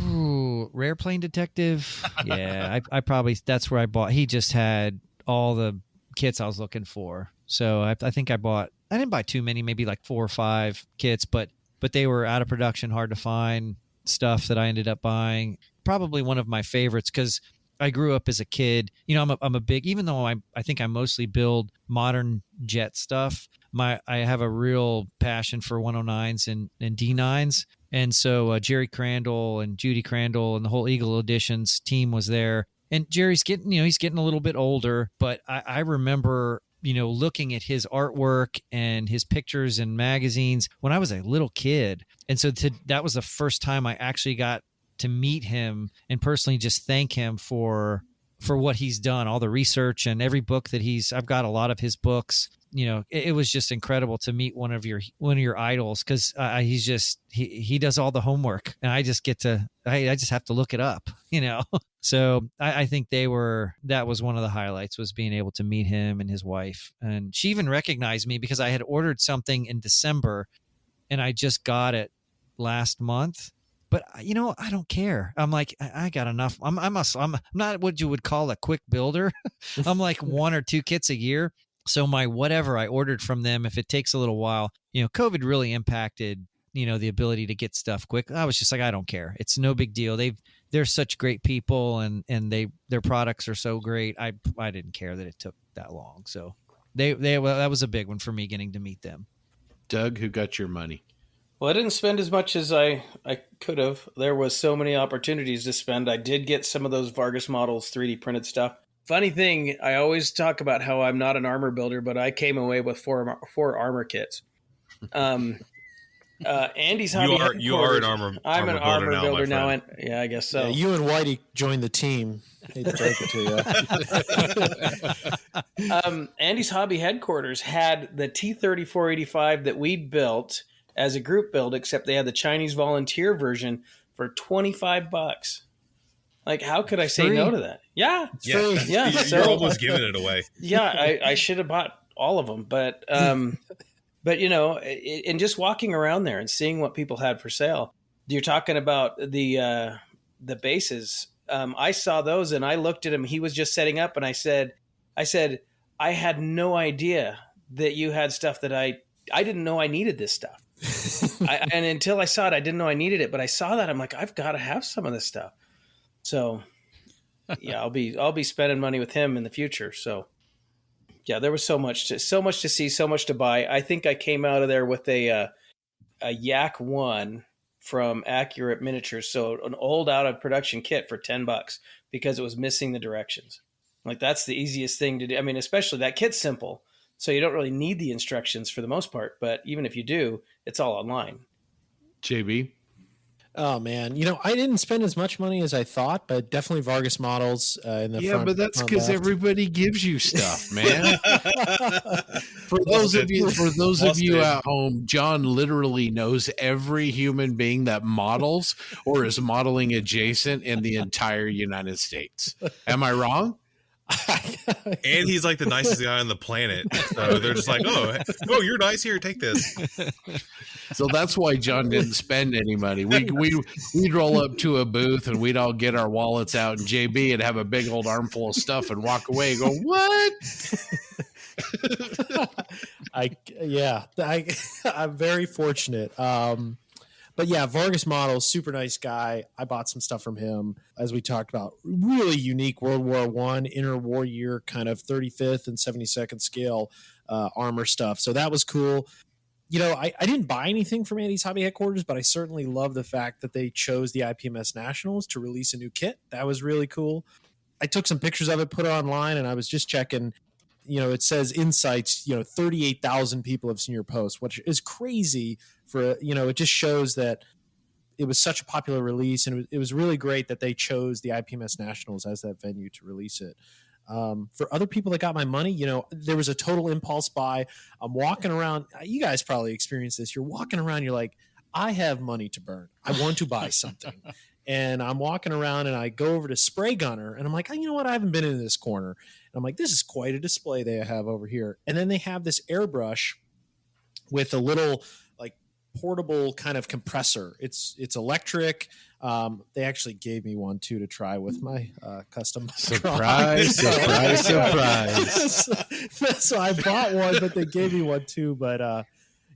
Ooh, Rare Plane Detective. Yeah, I probably, that's where I bought. He just had all the kits I was looking for. So I think I didn't buy too many, maybe like 4 or 5 kits, but they were out of production, hard to find stuff that I ended up buying. Probably one of my favorites, because I grew up as a kid. You know, I'm a big, even though I think I mostly build modern jet stuff, I have a real passion for 109s and D9s. And so Jerry Crandall and Judy Crandall and the whole Eagle Editions team was there. And Jerry's getting, he's getting a little bit older, but I remember, looking at his artwork and his pictures in magazines when I was a little kid. And so that was the first time I actually got to meet him and personally just thank him for what he's done, all the research and every book that I've got a lot of his books. It was just incredible to meet one of your idols, because he does all the homework, and I just have to look it up, So I think that was one of the highlights, was being able to meet him and his wife. And she even recognized me because I had ordered something in December and I just got it last month. But I don't care. I'm like, I got enough. I'm not what you would call a quick builder. I'm like 1 or 2 kits a year. So my whatever I ordered from them, if it takes a little while, COVID really impacted, the ability to get stuff quick. I was just like, I don't care. It's no big deal. They're such great people, and their products are so great. I didn't care that it took that long. So that was a big one for me, getting to meet them. Doug, who got your money? Well, I didn't spend as much as I could have. There was so many opportunities to spend. I did get some of those Vargas models 3D printed stuff. Funny thing, I always talk about how I'm not an armor builder, but I came away with four armor kits. Andy's hobby. You are an armor. I'm an armor builder now, and yeah, I guess so. Yeah, you and Whitey joined the team. Hate to break it to you. Andy's hobby headquarters had the T-3485 that we built as a group build, except they had the Chinese volunteer version for $25. Like, how could I say no to that? Yeah. Yeah. Yeah. You're almost giving it away. Yeah. I should have bought all of them, but and just walking around there and seeing what people had for sale. You're talking about the bases. I saw those and I looked at him. He was just setting up, and I said, I had no idea that you had stuff that I didn't know I needed this stuff. And until I saw it, I didn't know I needed it, but I saw that. I'm like, I've got to have some of this stuff. So yeah, I'll be spending money with him in the future. So yeah, there was so much to see, so much to buy. I think I came out of there with a Yak 1 from Accurate Miniatures. So an old out of production kit for $10 because it was missing the directions. Like, that's the easiest thing to do. I mean, especially that kit's simple, so you don't really need the instructions for the most part. But even if you do, it's all online. JB? Oh man, I didn't spend as much money as I thought, but definitely Vargas models in the front. But that's because everybody gives you stuff, man. For those of you at home, John literally knows every human being that models or is modeling adjacent in the entire United States. Am I wrong? And he's like the nicest guy on the planet. So they're just like, oh, you're nice. Here, take this. So that's why John didn't spend any money. We'd roll up to a booth and we'd all get our wallets out, and JB would have a big old armful of stuff and walk away and go, what? I'm very fortunate. But yeah, Vargas Model, super nice guy. I bought some stuff from him, as we talked about. Really unique World War I, interwar year, kind of 35th and 72nd scale armor stuff. So that was cool. You know, I didn't buy anything from Andy's Hobby Headquarters, but I certainly love the fact that they chose the IPMS Nationals to release a new kit. That was really cool. I took some pictures of it, put it online, and I was just checking. You know, it says insights, 38,000 people have seen your post, which is crazy for, it just shows that it was such a popular release, and it was really great that they chose the IPMS Nationals as that venue to release it. For other people that got my money, there was a total impulse buy. I'm walking around. You guys probably experienced this. You're walking around. You're like, I have money to burn. I want to buy something. And I'm walking around and I go over to Spray Gunner and I'm like, you know what? I haven't been in this corner. And I'm like, this is quite a display they have over here. And then they have this airbrush with a little like portable kind of compressor. It's electric. They actually gave me one too to try with my custom. Surprise. So I bought one, but they gave me one too. But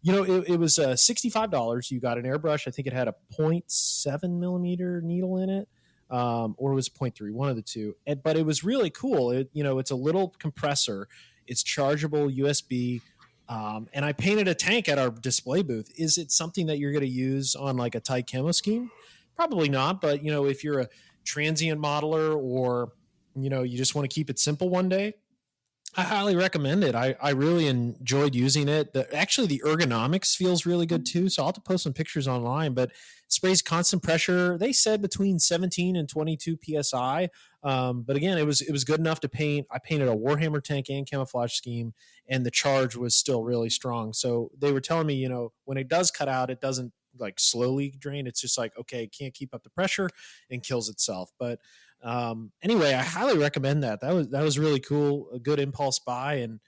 it was $65. You got an airbrush. I think it had a 0.7 millimeter needle in it, or it was 0.3, one of the two. But it was really cool. It's a little compressor. It's chargeable USB. And I painted a tank at our display booth. Is it something that you're going to use on like a tight camo scheme? Probably not. But, if you're a transient modeler or, you just want to keep it simple one day, I highly recommend it. I really enjoyed using it. Actually, the ergonomics feels really good too. So I'll have to post some pictures online, but sprays constant pressure. They said between 17 and 22 PSI. But again, it was good enough to paint. I painted a Warhammer tank and camouflage scheme, and the charge was still really strong. So they were telling me, when it does cut out, it doesn't like slowly drain. It's just like, okay, it can't keep up the pressure and kills itself. But anyway, I highly recommend that. That was really cool. A good impulse buy. And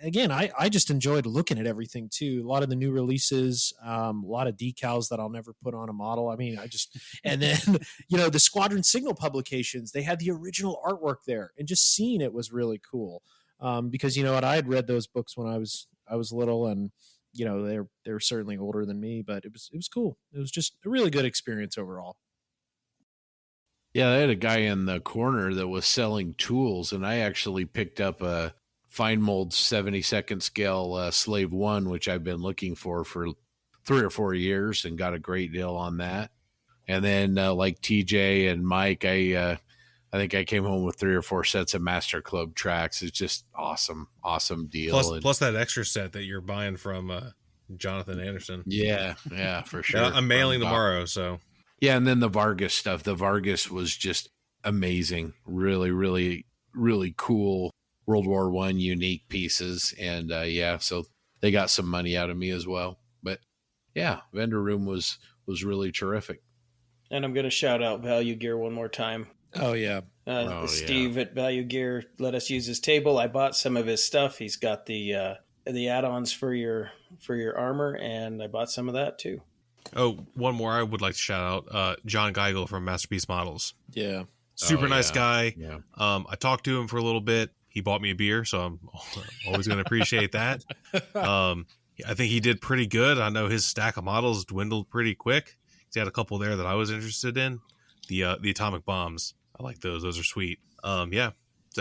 again, I just enjoyed looking at everything too. A lot of the new releases, a lot of decals that I'll never put on a model. I mean, and then, the Squadron Signal publications, they had the original artwork there, and just seeing it was really cool. Because I had read those books when I was little, and, they're certainly older than me, but it was cool. It was just a really good experience overall. Yeah, they had a guy in the corner that was selling tools, and I actually picked up a fine mold 72nd scale Slave 1, which I've been looking for 3 or 4 years, and got a great deal on that. And then like TJ and Mike, I think I came home with 3 or 4 sets of Master Club tracks. It's just awesome deal. Plus that extra set that you're buying from Jonathan Anderson. Yeah, for sure. Yeah, I'm mailing tomorrow, so. Yeah, and then the Vargas stuff. The Vargas was just amazing. Really, really, really cool World War I unique pieces. And so they got some money out of me as well. But yeah, vendor room was really terrific. And I'm going to shout out Value Gear one more time. Oh, yeah. Steve at Value Gear let us use his table. I bought some of his stuff. He's got the add-ons for your armor, and I bought some of that too. Oh, one more I would like to shout out. John Geigel from Masterpiece Models. Yeah. Super nice guy. Yeah. I talked to him for a little bit. He bought me a beer, so I'm always going to appreciate that. I think he did pretty good. I know his stack of models dwindled pretty quick. He had a couple there that I was interested in. The atomic bombs. I like those. Those are sweet. So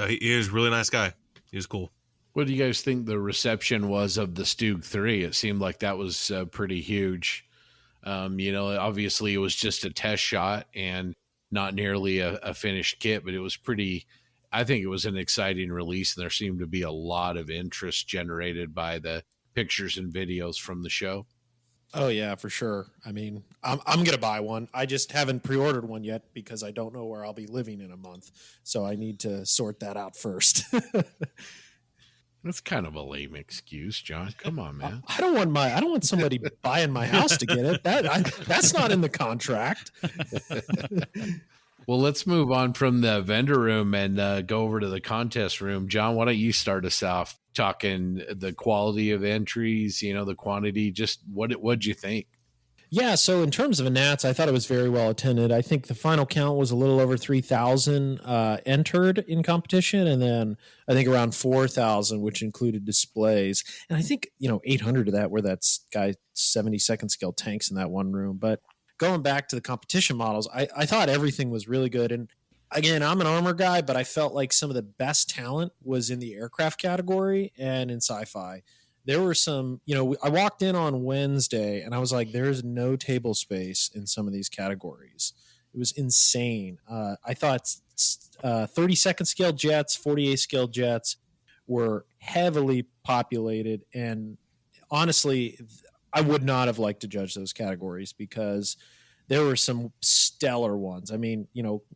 he was a really nice guy. He was cool. What do you guys think the reception was of the Stug 3? It seemed like that was pretty huge. Obviously it was just a test shot and not nearly a finished kit, but it was I think it was an exciting release, and there seemed to be a lot of interest generated by the pictures and videos from the show. Oh yeah, for sure. I mean, I'm going to buy one. I just haven't pre-ordered one yet because I don't know where I'll be living in a month. So I need to sort that out first. That's kind of a lame excuse, John. Come on, man. I don't want somebody buying my house to get it. That's not in the contract. Well, let's move on from the vendor room and go over to the contest room. John, why don't you start us off talking the quality of entries, the quantity, just what'd you think? Yeah, so in terms of a Nats, I thought it was very well attended. I think the final count was a little over 3,000 entered in competition, and then I think around 4,000, which included displays. And I think 800 of that were that guy 72nd scale tanks in that one room. But going back to the competition models, I thought everything was really good. And again, I'm an armor guy, but I felt like some of the best talent was in the aircraft category and in sci-fi. There were some, I walked in on Wednesday and I was like, there's no table space in some of these categories. It was insane. I thought 32nd scale jets, 48 scale jets were heavily populated. And honestly, I would not have liked to judge those categories because there were some stellar ones. I mean,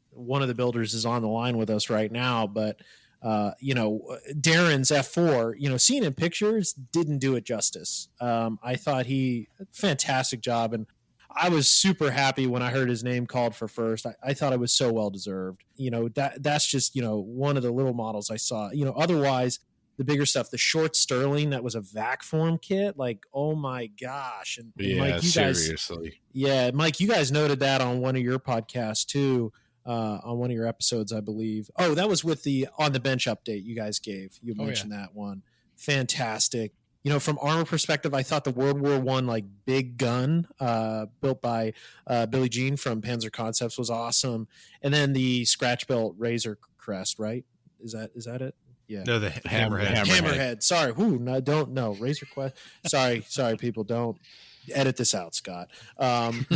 one of the builders is on the line with us right now, but Darrin's F4, seen in pictures didn't do it justice. I thought fantastic job. And I was super happy when I heard his name called for first. I thought it was so well deserved. That's just, one of the little models I saw, otherwise the bigger stuff, the short Sterling, that was a vac form kit. Like, oh my gosh. And Mike, seriously. Mike, you guys noted that on one of your podcasts too. On one of your episodes, I believe. Oh, that was with the on the bench update you guys gave. You mentioned that one. Fantastic. From armor perspective, I thought the World War I big gun built by Billy Jean from Panzer Concepts was awesome. And then the scratch built Razor Crest, right? Is that it? Yeah. No, the Hammerhead. Hammerhead. Sorry. Don't Razor Quest. Sorry, people. Don't edit this out, Scott. Don't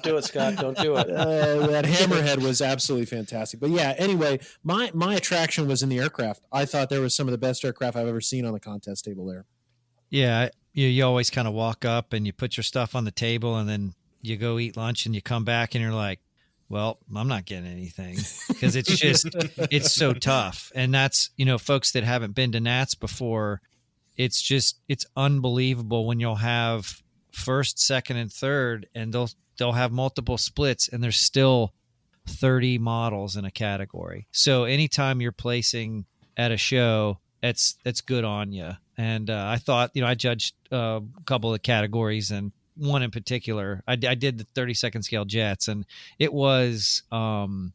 do it, Scott. Don't do it. That Hammerhead was absolutely fantastic. But yeah, anyway, my attraction was in the aircraft. I thought there was some of the best aircraft I've ever seen on the contest table there. Yeah, you always kind of walk up and you put your stuff on the table and then you go eat lunch and you come back and you're like, well, I'm not getting anything because it's so tough. And that's, folks that haven't been to Nats before, it's unbelievable when you'll have first, second, and third, and they'll have multiple splits and there's still 30 models in a category. So anytime you're placing at a show, it's good on you. And I thought, I judged a couple of categories, and one in particular, I did the 32nd scale jets, and it was work.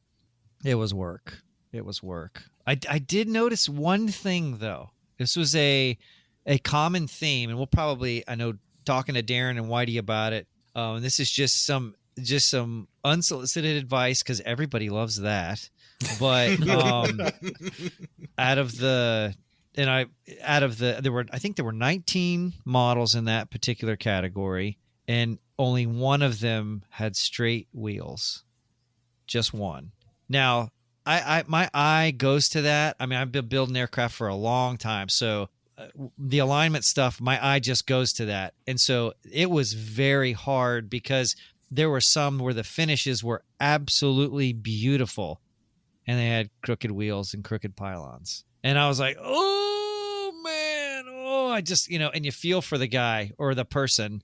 It was work. I did notice one thing though. This was a common theme, and we'll probably, I know, talking to Darrin and Whitey about it. And this is just some unsolicited advice because everybody loves that. But there were 19 models in that particular category, and only one of them had straight wheels. Just one. Now, my eye goes to that. I mean, I've been building aircraft for a long time, so the alignment stuff, my eye just goes to that. And so it was very hard because there were some where the finishes were absolutely beautiful and they had crooked wheels and crooked pylons. And I was like, oh man, I just, and you feel for the guy or the person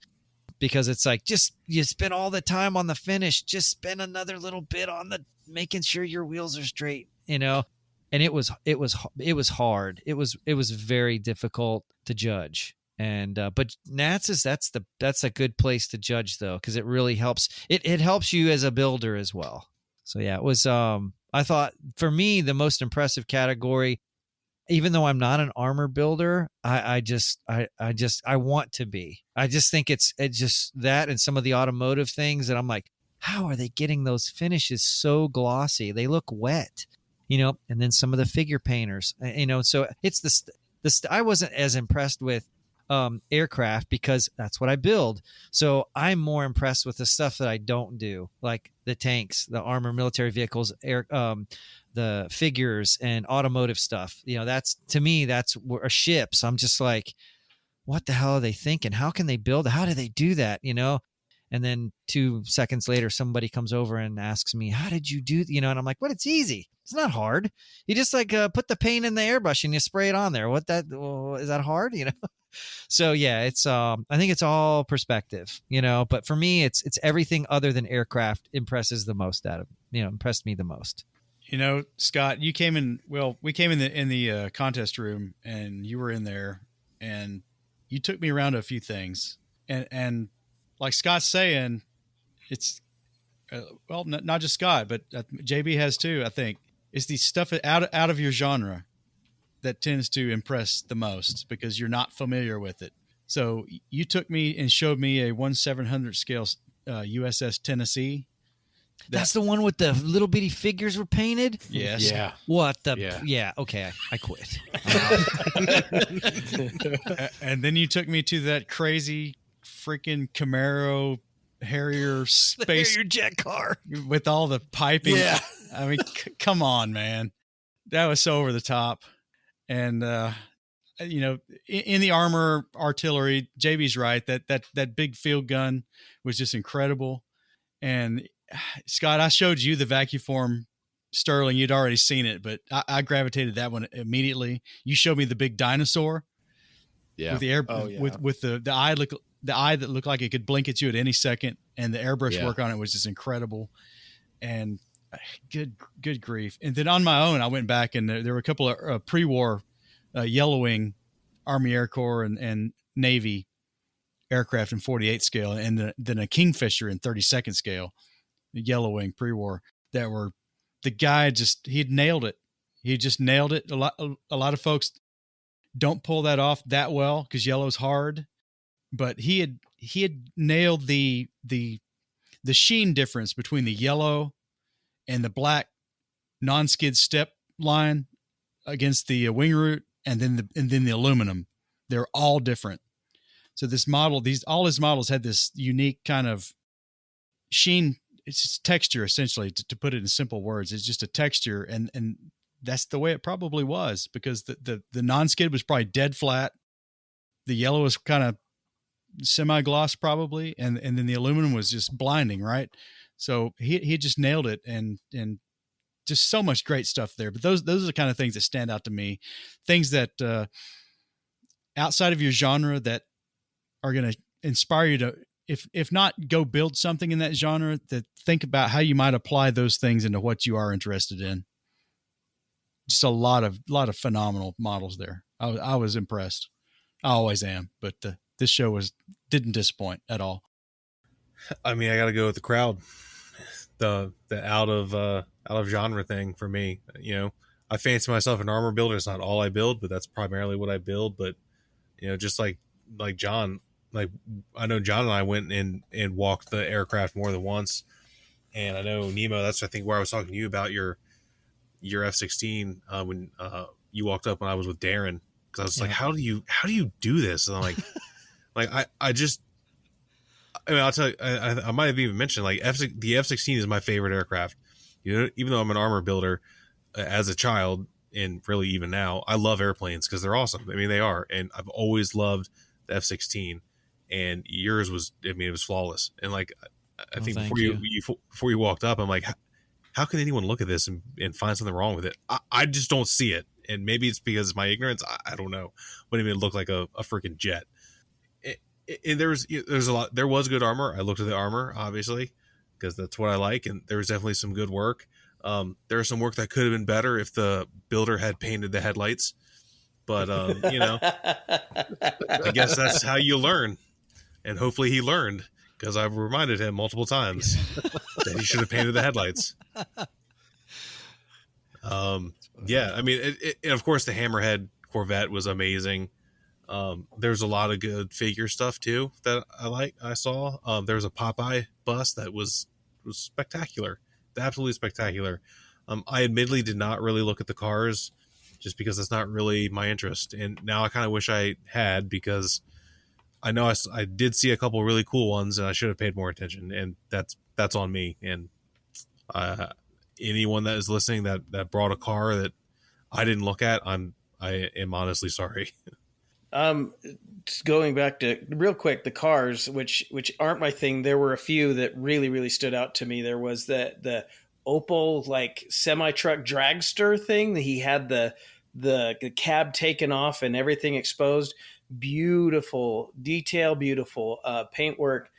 because it's like, you spend all the time on the finish, just spend another little bit on the making sure your wheels are straight, and it was hard. It was very difficult to judge. And but Nats that's a good place to judge though, because it really helps. It helps you as a builder as well. So yeah, it was. I thought for me the most impressive category, even though I'm not an armor builder, I want to be. I just think it's just that and some of the automotive things that I'm like, how are they getting those finishes so glossy? They look wet. And then some of the figure painters, so it's this, I wasn't as impressed with aircraft because that's what I build. So I'm more impressed with the stuff that I don't do, like the tanks, the armor, military vehicles, the figures and automotive stuff. That's, to me, that's where ships. I'm just like, what the hell are they thinking? How can they build? How do they do that? And then 2 seconds later, somebody comes over and asks me, how did you do, and I'm like, well, it's easy. It's not hard. You just put the paint in the airbrush and you spray it on there. Is that hard? So yeah, it's I think it's all perspective, but for me it's everything other than aircraft impresses the most impressed me the most. Scott, you came in. Well, we came in the contest room, and you were in there, and you took me around to a few things, and like Scott's saying, it's not just Scott, but JB has too. I think it's the stuff out of your genre that tends to impress the most because you're not familiar with it. So you took me and showed me a 1/700 scale USS Tennessee. That's the one with the little bitty figures were painted? Yes. Yeah. What the? Yeah. Okay. I quit. And then you took me to that crazy freaking Camaro Harrier space Harrier jet car with all the piping. Yeah. I mean, come on, man. That was so over the top. And, in the armor artillery, JB's right. That big field gun was just incredible. And Scott, I showed you the Vacuform Sterling. You'd already seen it, but I gravitated that one immediately. You showed me the big dinosaur. Yeah. With the air, with the eye that looked like it could blink at you at any second, and the airbrush work on it was just incredible. And good grief! And then on my own, I went back and there were a couple of pre-war Yellow Wing Army Air Corps and Navy aircraft in 48 scale, and then a Kingfisher in 32nd scale, Yellow Wing pre-war, that were, the guy he'd nailed it. He just nailed it. A lot of folks don't pull that off that well because yellow's hard, but he had nailed the sheen difference between the yellow and the black non-skid step line against the wing root, and then the aluminum. They're all different. So this model, all his models had this unique kind of sheen. It's just texture, essentially, to put it in simple words. It's just a texture, and that's the way it probably was, because the non-skid was probably dead flat. The yellow was kind of semi-gloss probably, and then the aluminum was just blinding, right? So he just nailed it, and just so much great stuff there. But those are the kind of things that stand out to me, things that outside of your genre that are going to inspire you to, if not go build something in that genre, that think about how you might apply those things into what you are interested in. Just a lot of phenomenal models there. I was impressed. I always am, but this show didn't disappoint at all. I mean, I got to go with the crowd. The out of genre thing for me. I fancy myself an armor builder. It's not all I build, but that's primarily what I build. But just like John, like I know John and I went and walked the aircraft more than once, and I know Nemo. That's I think where I was talking to you about your F-16 when you walked up when I was with Darrin, because I was like, how do you do this? And I'm like, I mean, I'll tell you, I might have even mentioned like the F-16 is my favorite aircraft. Even though I'm an armor builder as a child, and really even now, I love airplanes because they're awesome. I mean, they are, and I've always loved the F-16. And yours was, I mean, it was flawless. And like, I think before you walked up, I'm like, how can anyone look at this and find something wrong with it? I just don't see it. And maybe it's because of my ignorance. I don't know. But it looked like a freaking jet. And there's a lot. There was good armor. I looked at the armor, obviously, because that's what I like. And there was definitely some good work. There's some work that could have been better if the builder had painted the headlights. But, I guess that's how you learn. And hopefully he learned, because I've reminded him multiple times that he should have painted the headlights. Yeah, I mean, and of course the Hammerhead Corvette was amazing. There's a lot of good figure stuff too that I saw. There was a Popeye bust that was spectacular, absolutely spectacular. I admittedly did not really look at the cars, just because that's not really my interest. And now I kind of wish I had, because I know I did see a couple really cool ones, and I should have paid more attention, and that's on me. And anyone that is listening that brought a car that I didn't look at, I am honestly sorry. Just going back to real quick, the cars, which aren't my thing. There were a few that really, really stood out to me. There was the Opel like semi truck dragster thing that he had the the cab taken off and everything exposed. Beautiful detail, beautiful paintwork.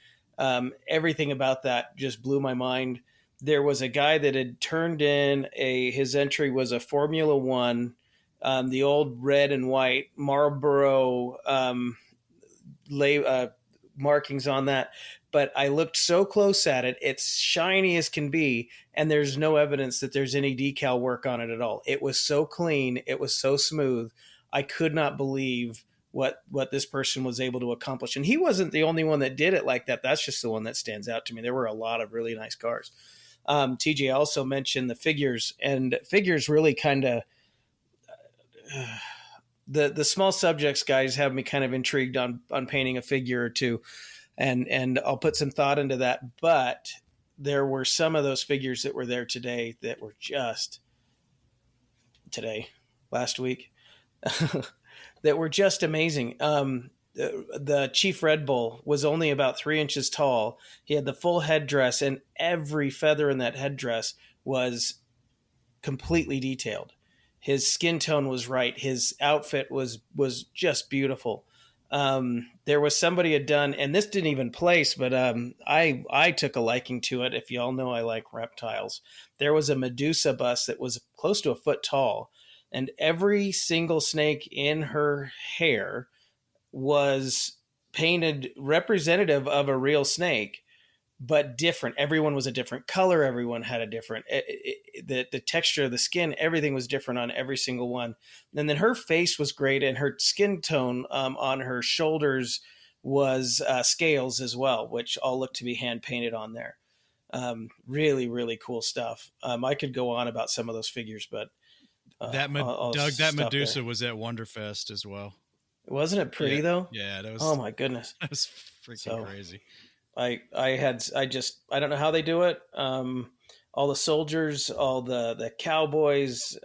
Everything about that just blew my mind. There was a guy that had turned in his entry was a Formula One, the old red and white Marlboro markings on that. But I looked so close at it, it's shiny as can be, and there's no evidence that there's any decal work on it at all. It was so clean, it was so smooth. I could not believe what this person was able to accomplish. And he wasn't the only one that did it like that. That's just the one that stands out to me. There were a lot of really nice cars. TJ also mentioned the figures, and figures really kind of the small subjects guys have me kind of intrigued on painting a figure or two, and I'll put some thought into that. But there were some of those figures that were there today that were just last week that were just amazing. The Chief Red Bull was only about 3 inches tall. He had the full headdress, and every feather in that headdress was completely detailed. His skin tone was right. His outfit was just beautiful. There was somebody had done, and this didn't even place, but I took a liking to it. If y'all know I like reptiles. There was a Medusa bust that was close to a foot tall, and every single snake in her hair was painted representative of a real snake, but different. Everyone was a different color. Everyone had a different, the texture of the skin, everything was different on every single one. And then her face was great, and her skin tone on her shoulders was scales as well, which all looked to be hand painted on there. Really, really cool stuff. I could go on about some of those figures, but that Medusa there. was at Wonderfest as well. Wasn't it pretty though? Yeah, that was. Oh my goodness, that was freaking crazy. I don't know how they do it. All the soldiers, all the cowboys,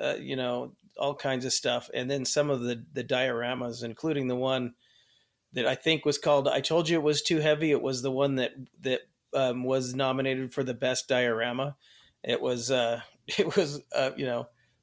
all kinds of stuff, and then some of the dioramas, including the one that I think was called "I Told You It Was Too Heavy." It was the one that was nominated for the best diorama. Was that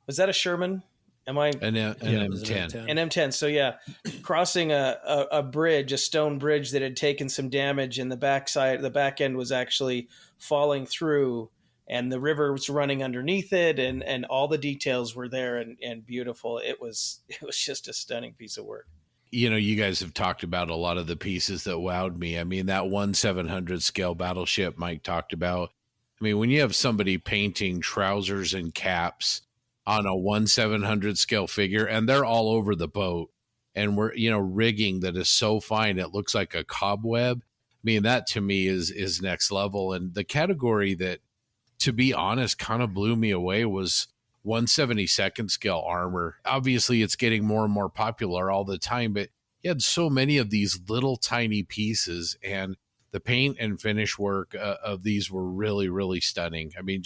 a Sherman? Am I an M10? An M10. So yeah, crossing a bridge, a stone bridge that had taken some damage, and the back end was actually falling through, and the river was running underneath it, and all the details were there and beautiful. It was just a stunning piece of work. You guys have talked about a lot of the pieces that wowed me. I mean, that 1/700 scale battleship Mike talked about. I mean, when you have somebody painting trousers and caps on a 1/700 scale figure, and they're all over the boat, and we're rigging that is so fine it looks like a cobweb. I mean, that to me is next level. And the category that, to be honest, kind of blew me away was 1/72nd scale armor. Obviously it's getting more and more popular all the time, but you had so many of these little tiny pieces, and the paint and finish work of these were really, really stunning. I mean,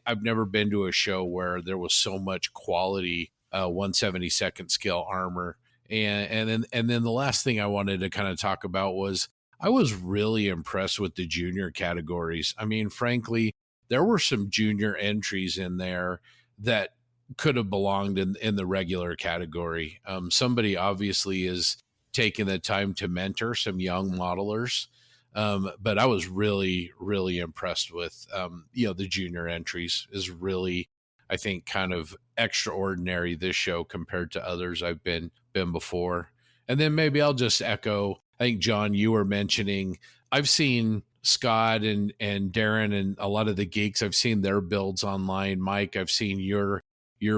I've never been to a show where there was so much quality 1/72nd scale armor. And then the last thing I wanted to kind of talk about was I was really impressed with the junior categories. I mean, frankly, there were some junior entries in there that could have belonged in the regular category. Somebody obviously is taking the time to mentor some young modelers. But I was really, really impressed with, the junior entries is really, I think, kind of extraordinary this show compared to others I've been before. And then maybe I'll just echo, I think, John, you were mentioning, I've seen Scott and Darrin and a lot of the geeks. I've seen their builds online. Mike, I've seen your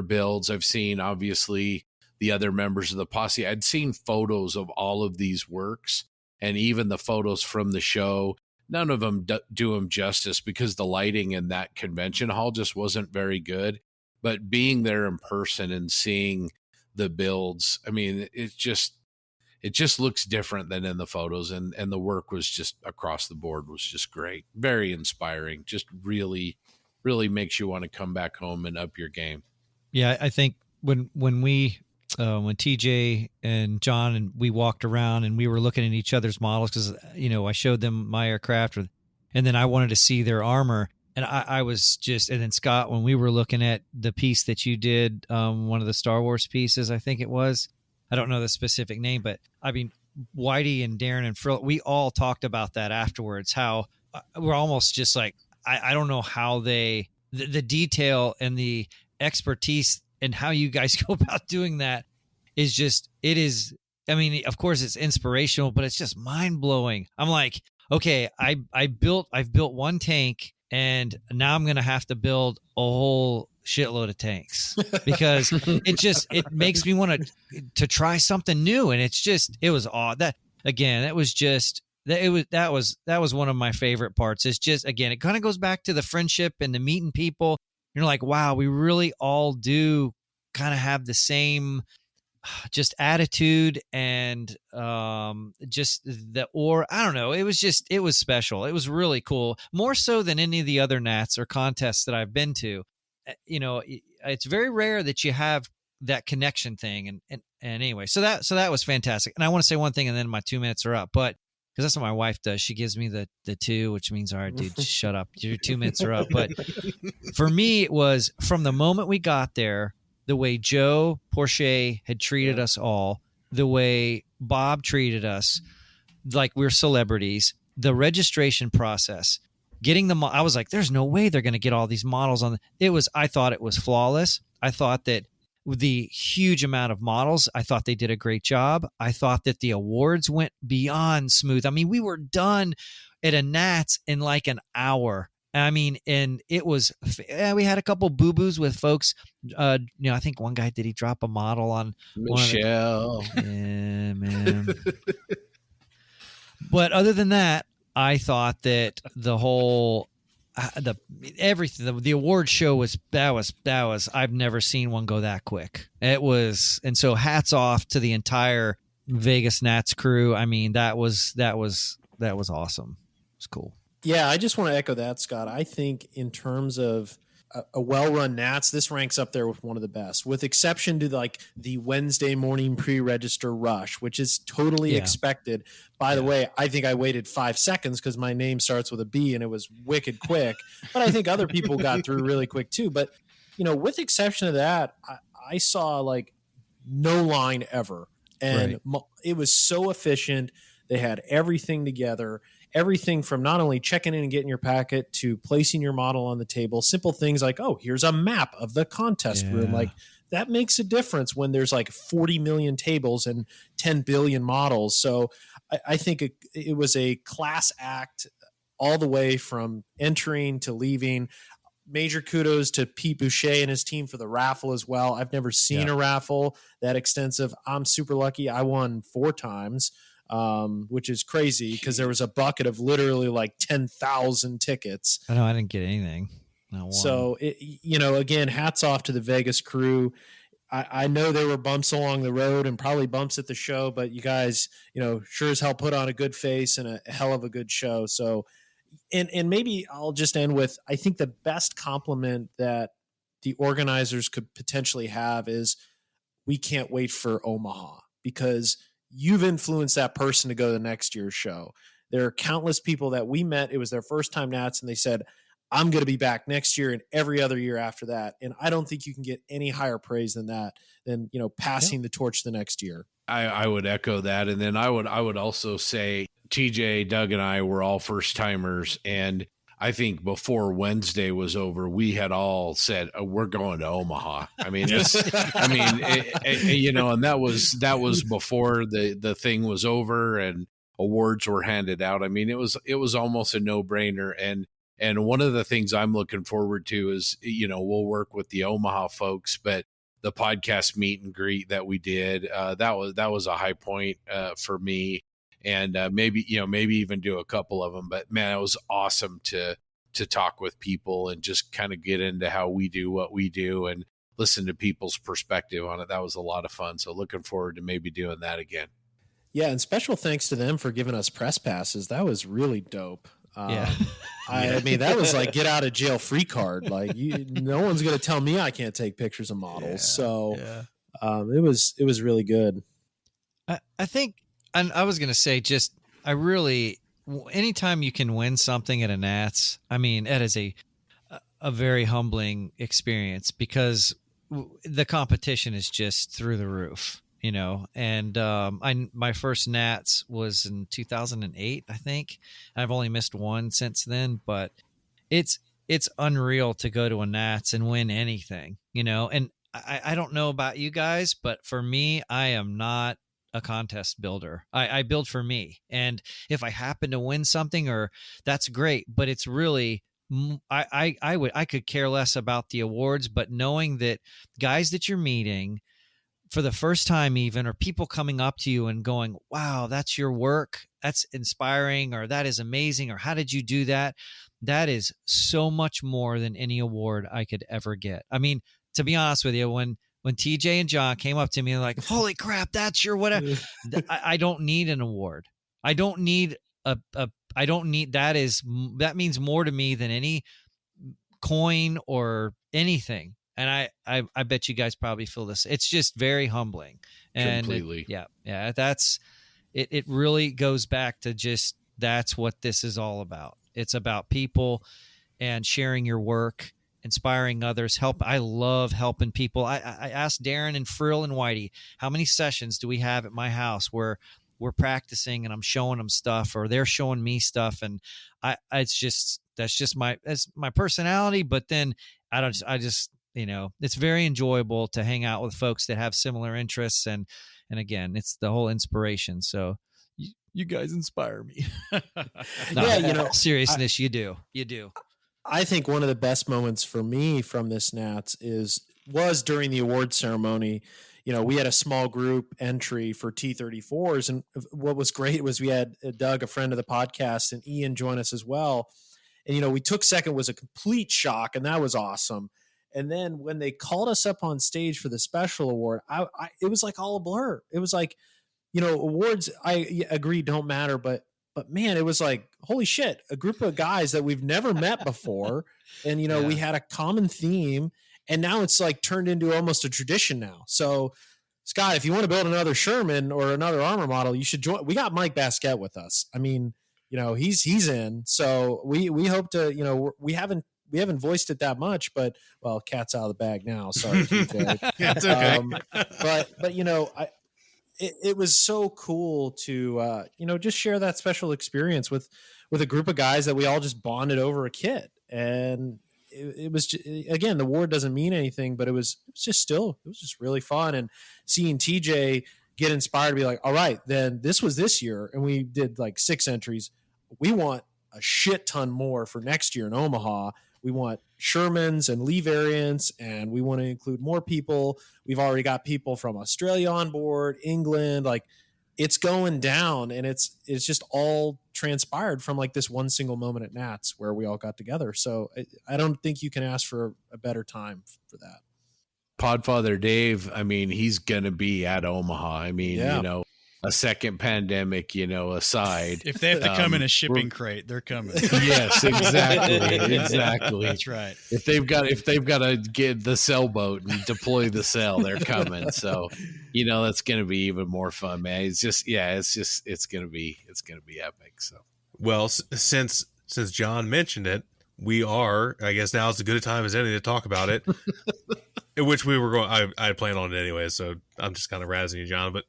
builds. I've seen, obviously, the other members of the posse. I'd seen photos of all of these works. And even the photos from the show, none of them do them justice because the lighting in that convention hall just wasn't very good. But being there in person and seeing the builds, I mean, it just looks different than in the photos. And the work was just across the board was just great. Very inspiring. Just really, really makes you want to come back home and up your game. Yeah, I think when TJ and John and we walked around and we were looking at each other's models because, I showed them my aircraft and then I wanted to see their armor. and I was just, and then Scott, when we were looking at the piece that you did, one of the Star Wars pieces, I think it was, I don't know the specific name, but I mean, Whitey and Darrin and Frildo, we all talked about that afterwards, how we're almost just like, I don't know how the detail and the expertise and how you guys go about doing that is just, it is, I mean, of course it's inspirational, but it's just mind blowing. I'm like, okay, I've built one tank and now I'm going to have to build a whole shitload of tanks because it makes me want to try something new. And it was odd that was one of my favorite parts. It's just, again, it kind of goes back to the friendship and the meeting people. You're like, wow, we really all do kind of have the same just attitude and just I don't know. It was special. It was really cool. More so than any of the other Nats or contests that I've been to. You know, it's very rare that you have that connection thing. And anyway, so that was fantastic. And I want to say one thing and then my 2 minutes are up, but because that's what my wife does. She gives me the 2, which means, all right, dude, just shut up. Your 2 minutes are up. But for me, it was from the moment we got there, the way Joe Porche had treated us all, the way Bob treated us like we're celebrities, the registration process, getting them. I was like, there's no way they're going to get all these models on. I thought it was flawless. I thought that with the huge amount of models, I thought they did a great job. I thought that the awards went beyond smooth. I mean, we were done at a Nats in like an hour. I mean, and it was, we had a couple boo-boos with folks. I think one guy, did he drop a model on Michelle? Yeah, man. But other than that, I thought that the whole, the award show was I've never seen one go that quick. It was, and so hats off to the entire Vegas Nats crew. I mean, that was awesome. It was cool. Yeah, I just want to echo that, Scott. I think in terms of a well-run Nats, this ranks up there with one of the best, with exception to like the Wednesday morning pre-register rush, which is totally expected. By the way, I think I waited 5 seconds because my name starts with a B and it was wicked quick. But I think other people got through really quick too. But, with exception of that, I saw like no line ever. And it was so efficient. They had everything together. Everything from not only checking in and getting your packet to placing your model on the table, simple things like, oh, here's a map of the contest room. Like that makes a difference when there's like 40 million tables and 10 billion models. So I think it was a class act all the way from entering to leaving. Major kudos to Pete Boucher and his team for the raffle as well. I've never seen a raffle that extensive. I'm super lucky. I won 4 times. Which is crazy because there was a bucket of literally like 10,000 tickets. I know I didn't get anything. Not one. So, again, hats off to the Vegas crew. I know there were bumps along the road and probably bumps at the show, but you guys, sure as hell put on a good face and a hell of a good show. So, and maybe I'll just end with, I think the best compliment that the organizers could potentially have is we can't wait for Omaha because you've influenced that person to go to the next year's show. There are countless people that we met. It was their first time Nats, and they said, I'm going to be back next year and every other year after that. And I don't think you can get any higher praise than that, than, passing the torch the next year. I would echo that. And then I would also say TJ, Doug, and I were all first timers. And I think before Wednesday was over, we had all said, we're going to Omaha. I mean, and that was before the thing was over and awards were handed out. I mean, it was almost a no brainer. And one of the things I'm looking forward to is, we'll work with the Omaha folks, but the podcast meet and greet that we did, that was a high point for me. And maybe even do a couple of them. But man, it was awesome to talk with people and just kind of get into how we do what we do and listen to people's perspective on it. That was a lot of fun. So looking forward to maybe doing that again. Yeah, and special thanks to them for giving us press passes. That was really dope. I mean, that was like get out of jail free card. Like no one's going to tell me I can't take pictures of models. It was really good. I think. And I was going to say, anytime you can win something at a Nats, I mean, that is a very humbling experience because the competition is just through the roof, you know. And my first Nats was in 2008, I think. I've only missed one since then, but it's unreal to go to a Nats and win anything, you know. And I don't know about you guys, but for me, I am not a contest builder. I build for me, and if I happen to win something, or that's great, but it's really I could care less about the awards, but knowing that guys that you're meeting for the first time, even, or people coming up to you and going, wow, that's your work, that's inspiring, or that is amazing, or how did you do that? That is so much more than any award I could ever get. I mean, to be honest with you, when TJ and John came up to me and like, holy crap, that's your whatever. I don't need an award. I don't need I don't need, that means more to me than any coin or anything. And I bet you guys probably feel this. It's just very humbling. And Completely. Yeah. That's it. It really goes back to just, that's what this is all about. It's about people and sharing your work, inspiring others, I love helping people. I asked Darrin and Frill and Whitey, how many sessions do we have at my house where we're practicing and I'm showing them stuff, or they're showing me stuff. And that's just my personality. But then I just, you know, it's very enjoyable to hang out with folks that have similar interests. And again, it's the whole inspiration. So you guys inspire me. No, yeah, you know, seriousness, you do. I think one of the best moments for me from this Nats was during the award ceremony. You know, we had a small group entry for T34s, and what was great was we had Doug, a friend of the podcast, and Ian join us as well. And, you know, we took second, was a complete shock, and that was awesome. And then when they called us up on stage for the special award, it was like all a blur. It was like, you know, awards, I agree, don't matter, but man, it was like, holy shit, a group of guys that we've never met before. And, you know, we had a common theme, and now it's like turned into almost a tradition now. So Scott, if you want to build another Sherman or another armor model, you should join. We got Mike Baskette with us. I mean, you know, he's in. So we hope to, you know, we haven't voiced it that much, but well, cat's out of the bag now. Sorry, TJ. It's okay. But you know, it was so cool to you know, just share that special experience with a group of guys that we all just bonded over a kit. And it was just, again, the award doesn't mean anything, but it was just really fun. And seeing TJ get inspired to be like, all right, then this was this year, and we did like 6 entries. We want a shit ton more for next year in Omaha. We want Shermans and Lee variants, and we want to include more people. We've already got people from Australia on board, England. Like, it's going down, and it's just all transpired from like this one single moment at Nats where we all got together. So I don't think you can ask for a better time for that. Podfather Dave, I mean, he's going to be at Omaha. I mean, you know, a second pandemic, you know, aside. If they have to come in a shipping crate, they're coming. Yes, exactly. That's right. If they've got to get the sailboat and deploy the sail, they're coming. So, you know, that's going to be even more fun, man. It's going to be epic. So, well, since John mentioned it, we are, I guess now is as good a time as any to talk about it. In which we were going, I had planned on it anyway, so I'm just kind of razzing you, John. But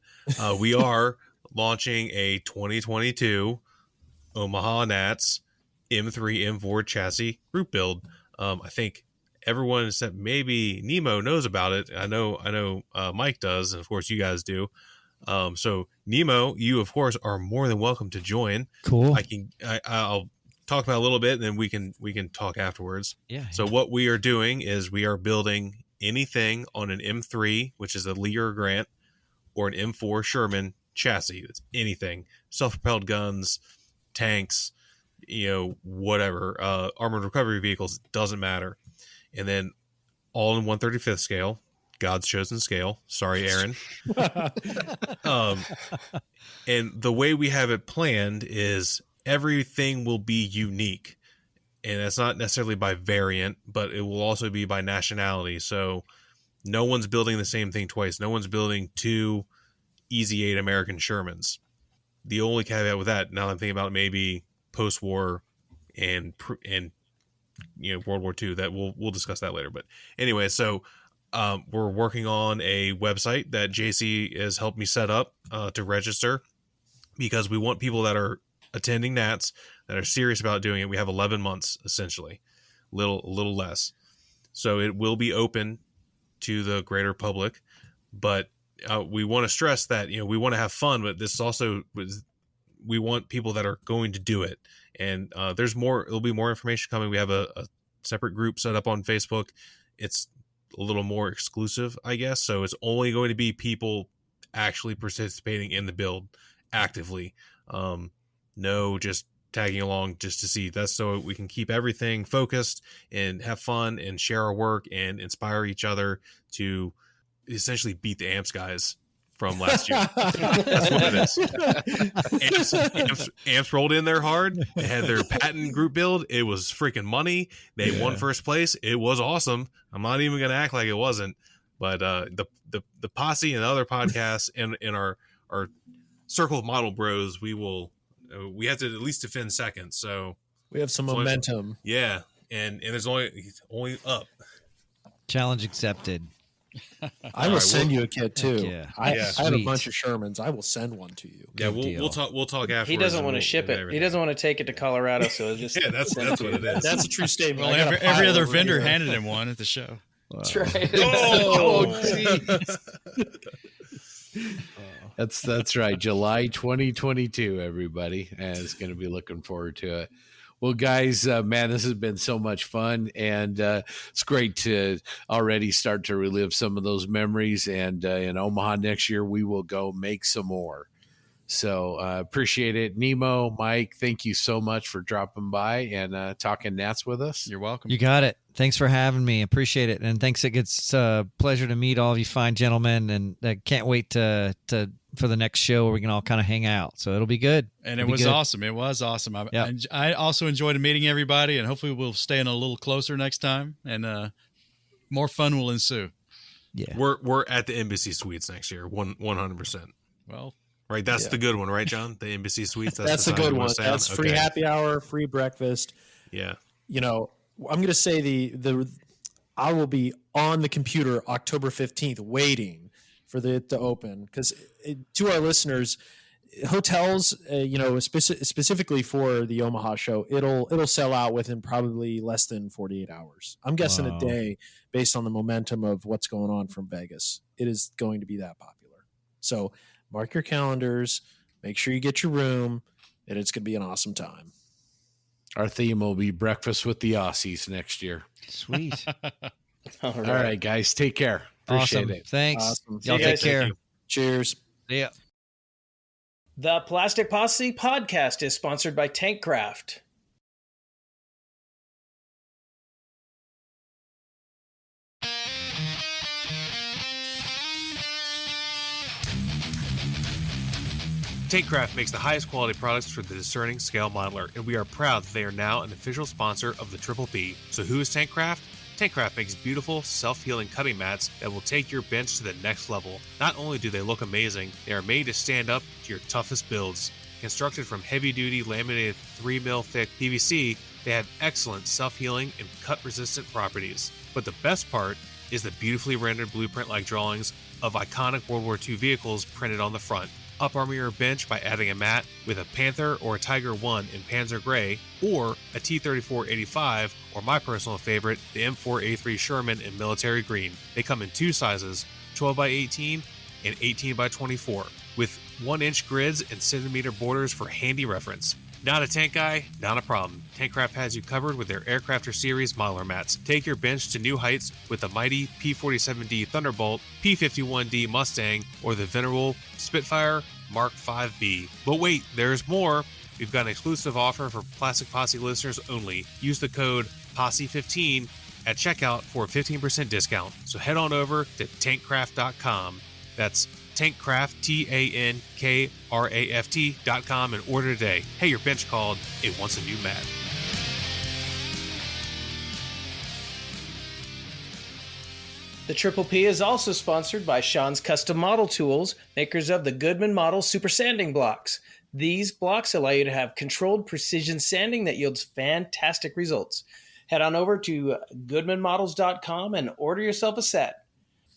we are launching a 2022 Omaha Nats M3 M4 chassis group build. I think everyone except maybe Nemo knows about it. I know Mike does, and of course you guys do. So Nemo, you of course are more than welcome to join. Cool. I'll talk about it a little bit, and then we can talk afterwards. Yeah. So what we are doing is we are building anything on an M3, which is a Lear Grant, or an M4 Sherman chassis. It's anything. Self-propelled guns, tanks, you know, whatever. Armored recovery vehicles, doesn't matter. And then all in 1/35th scale. God's chosen scale. Sorry, Aaron. And the way we have it planned is everything will be unique. And that's not necessarily by variant, but it will also be by nationality. So no one's building the same thing twice. No one's building 2 Easy 8 American Shermans. The only caveat with that, now that I'm thinking about it, maybe post-war and World War II. That we'll discuss that later. But anyway, so we're working on a website that JC has helped me set up to register, because we want people that are attending Nats that are serious about doing it. We have 11 months essentially, a little less. So it will be open to the greater public, but we want to stress that, we want to have fun, but this also we want people that are going to do it. And there'll be more information coming. We have a separate group set up on Facebook. It's a little more exclusive, I guess. So it's only going to be people actually participating in the build actively. No, just tagging along just to see. That's so we can keep everything focused and have fun and share our work and inspire each other to essentially beat the Amps guys from last year. That's what it is. Amps rolled in there hard. They had their patent group build. It was freaking money. They won first place. It was awesome. I'm not even going to act like it wasn't. But the Posse and other podcasts and our circle of model bros, we have to at least defend second. So we have some momentum. Yeah, and there's only up. Challenge accepted. I will send you a kit too. Yeah. I have a bunch of Shermans. I will send one to you. Yeah, we'll talk after. He doesn't want to ship it. He doesn't want to take it to Colorado, so just that's what it is. That's a true statement. Well, every other vendor handed him one at the show. Wow. That's right. That's right. July 2022, everybody, and it's going to be looking forward to it. Well, guys, man, this has been so much fun, and it's great to already start to relive some of those memories. And in Omaha next year, we will go make some more. So appreciate it. Nemo, Mike, thank you so much for dropping by and talking Nats with us. You're welcome. You got it. Thanks for having me. Appreciate it. And thanks. It's a pleasure to meet all of you fine gentlemen. And I can't wait for the next show where we can all kind of hang out. So it'll be good. And it was awesome. It was awesome. I also enjoyed meeting everybody, and hopefully we'll stay in a little closer next time, and more fun will ensue. Yeah. We're at the Embassy Suites next year. 100%. Well, right. That's the good one, right, John? The Embassy Suites. That's the good one. That's free happy hour, free breakfast. Yeah. I'm going to say I will be on the computer October 15th waiting for it to open, because to our listeners, hotels, specifically for the Omaha show, it'll sell out within probably less than 48 hours. I'm guessing a day based on the momentum of what's going on from Vegas. It is going to be that popular. So mark your calendars, make sure you get your room, and it's going to be an awesome time. Our theme will be breakfast with the Aussies next year. Sweet. All right, guys. Take care. Appreciate it. Thanks. Awesome. Y'all take care. Cheers. Yeah. The Plastic Posse podcast is sponsored by Tankcraft. Tankcraft makes the highest quality products for the discerning scale modeler, and we are proud that they are now an official sponsor of the Triple P. So who is Tankcraft? Tankcraft makes beautiful, self-healing cutting mats that will take your bench to the next level. Not only do they look amazing, they are made to stand up to your toughest builds. Constructed from heavy-duty laminated 3mm thick PVC, they have excellent self-healing and cut-resistant properties. But the best part is the beautifully rendered blueprint-like drawings of iconic World War II vehicles printed on the front. Up-armor your bench by adding a mat with a Panther or a Tiger 1 in Panzer Gray, or a T-34-85, or my personal favorite, the M4A3 Sherman in Military Green. They come in two sizes, 12x18 and 18x24, with 1-inch grids and centimeter borders for handy reference. Not a tank guy? Not a problem. Tankcraft has you covered with their Aircrafter Series modeler mats. Take your bench to new heights with the mighty P-47D Thunderbolt, P-51D Mustang, or the venerable Spitfire Mark 5B. But wait, there's more! We've got an exclusive offer for Plastic Posse listeners only. Use the code POSSE15 at checkout for a 15% discount. So head on over to tankcraft.com. That's Tankcraft, TANKRAFT.com, and order today. Hey, your bench called. It wants a new mat. The Triple P is also sponsored by Sean's Custom Model Tools, makers of the Goodman Model Super Sanding Blocks. These blocks allow you to have controlled precision sanding that yields fantastic results. head on over to goodmanmodels.com and order yourself a set.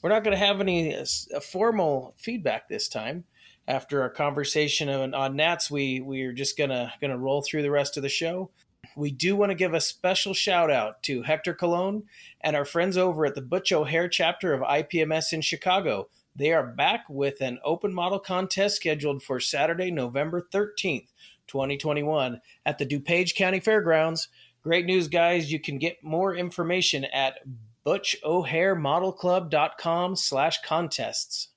We're not going to have any formal feedback this time. After our conversation on Nats, we are just gonna roll through the rest of the show. We do want to give a special shout out to Hector Colon and our friends over at the Butch O'Hare chapter of IPMS in Chicago. They are back with an open model contest scheduled for Saturday, November 13th, 2021 at the DuPage County Fairgrounds. Great news, guys. You can get more information at butchoharemodelclub.com/contests.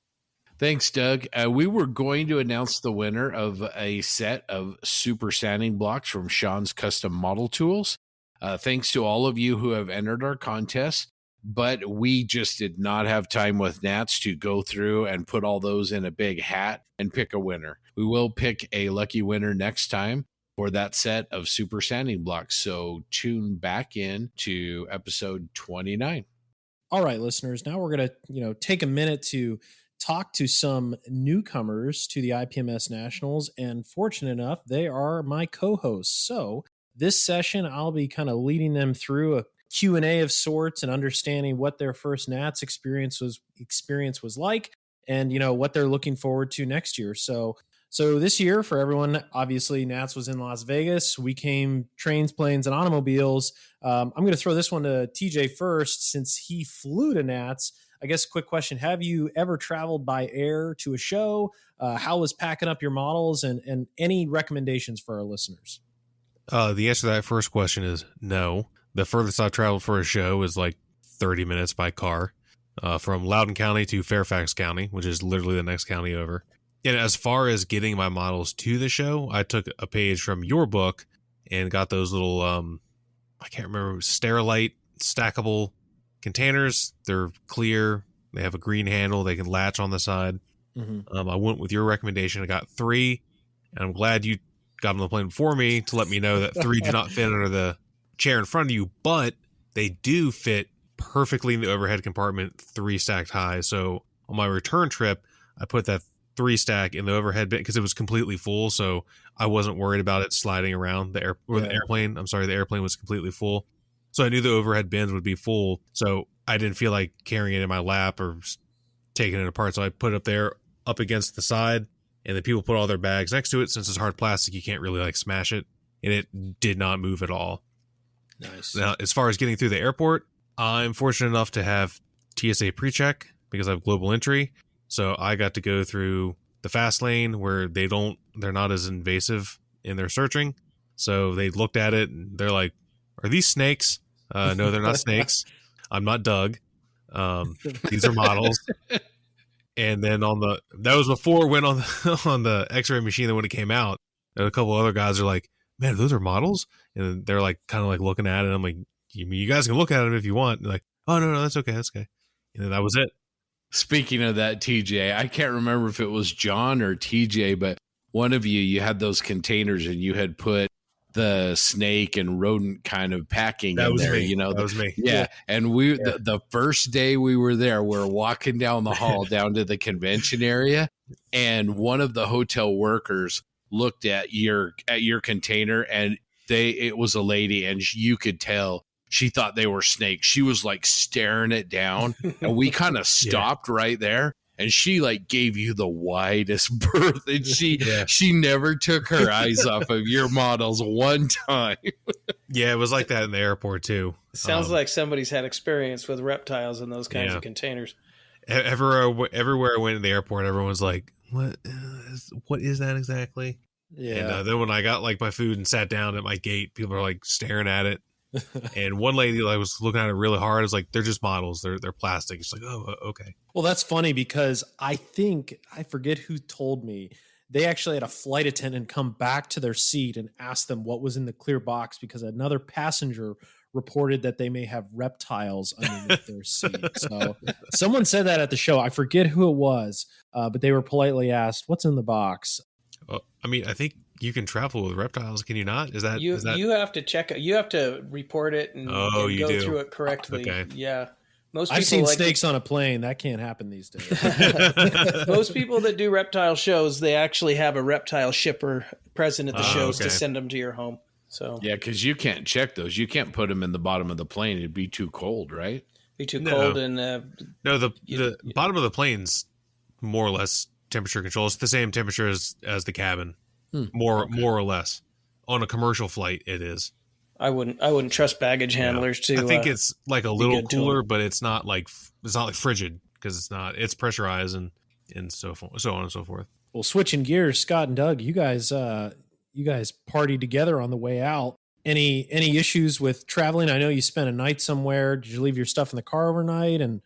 Thanks, Doug. We were going to announce the winner of a set of super sanding blocks from Sean's Custom Model Tools. Thanks to all of you who have entered our contest, but we just did not have time with Nats to go through and put all those in a big hat and pick a winner. We will pick a lucky winner next time for that set of super sanding blocks. So tune back in to episode 29. All right, listeners. Now we're going to, take a minute to talk to some newcomers to the IPMS Nationals, and fortunate enough, they are my co-hosts. So this session, I'll be kind of leading them through a Q&A of sorts and understanding what their first Nats experience was like, and what they're looking forward to next year. So this year, for everyone, obviously, Nats was in Las Vegas. We came trains, planes, and automobiles. I'm going to throw this one to TJ first, since he flew to Nats. I guess quick question. Have you ever traveled by air to a show? How was packing up your models, and any recommendations for our listeners? The answer to that first question is no. The furthest I've traveled for a show is like 30 minutes by car, from Loudoun County to Fairfax County, which is literally the next county over. And as far as getting my models to the show, I took a page from your book and got those little, I can't remember, Sterilite stackable containers. They're clear. They have a green handle. They can latch on the side. I went with your recommendation. I got 3, and I'm glad you got on the plane before me to let me know that 3 do not fit under the chair in front of you, but they do fit perfectly in the overhead compartment, 3 stacked high. So on my return trip, I put that 3 stack in the overhead bin because it was completely full, so I wasn't worried about it sliding around the airplane. I'm sorry, the airplane was completely full, so I knew the overhead bins would be full, so I didn't feel like carrying it in my lap or taking it apart. So I put it up there, up against the side, and then people put all their bags next to it. Since it's hard plastic, you can't really like smash it, and it did not move at all. Nice. Now, as far as getting through the airport, I'm fortunate enough to have TSA pre-check because I have global entry. So I got to go through the fast lane where they're not as invasive in their searching. So they looked at it and they're like, "Are these snakes?" No, they're not snakes. I'm not Doug. These are models. And then that was before it went on the X-ray machine. Then when it came out, and a couple other guys are like, "Man, those are models?" And they're like, kind of like looking at it. I'm like, "You guys can look at them if you want." And they're like, "Oh no, that's okay, that's okay." And then that was it. Speaking of that, TJ, I can't remember if it was John or TJ, but one of you had those containers and you had put the snake and rodent kind of packing that in was there. Me. That was me. Yeah. And the first day we were there, we're walking down the hall down to the convention area, and one of the hotel workers looked at your container, and it was a lady, and you could tell she thought they were snakes. She was like staring it down, and we kind of stopped right there, and she like gave you the widest berth, and she never took her eyes off of your models one time. Yeah, it was like that in the airport too. Sounds like somebody's had experience with reptiles in those kinds of containers. Everywhere I went in the airport, everyone was like, what is that exactly? Yeah. And then when I got like my food and sat down at my gate, people are like staring at it. And one lady like was looking at it really hard. I was like, "They're just models. They're plastic." She's like, "Oh, okay." Well, that's funny because I forget who told me they actually had a flight attendant come back to their seat and ask them what was in the clear box because another passenger reported that they may have reptiles underneath their seat. So someone said that at the show. I forget who it was, but they were politely asked, "What's in the box?" Well, I mean, I think you can travel with reptiles, can you not? Is that you have to check it? You have to report it and go through it correctly. Okay. Yeah, I've seen snakes on a plane. That can't happen these days. Most people that do reptile shows, they actually have a reptile shipper present at the shows to send them to your home. So Yeah, because you can't check those. You can't put them in the bottom of the plane. It'd be too cold, right? be too No. cold and No, the bottom of the plane's more or less temperature control. It's the same temperature as the cabin, more or less. On a commercial flight, it is. I wouldn't trust baggage handlers to. I think it's like a little good to 'em. cooler, but it's not like frigid because it's pressurized and so on and so forth. Well, switching gears, Scott and Doug, you guys partied together on the way out. Any issues with traveling? I know you spent a night somewhere. Did you leave your stuff in the car overnight? And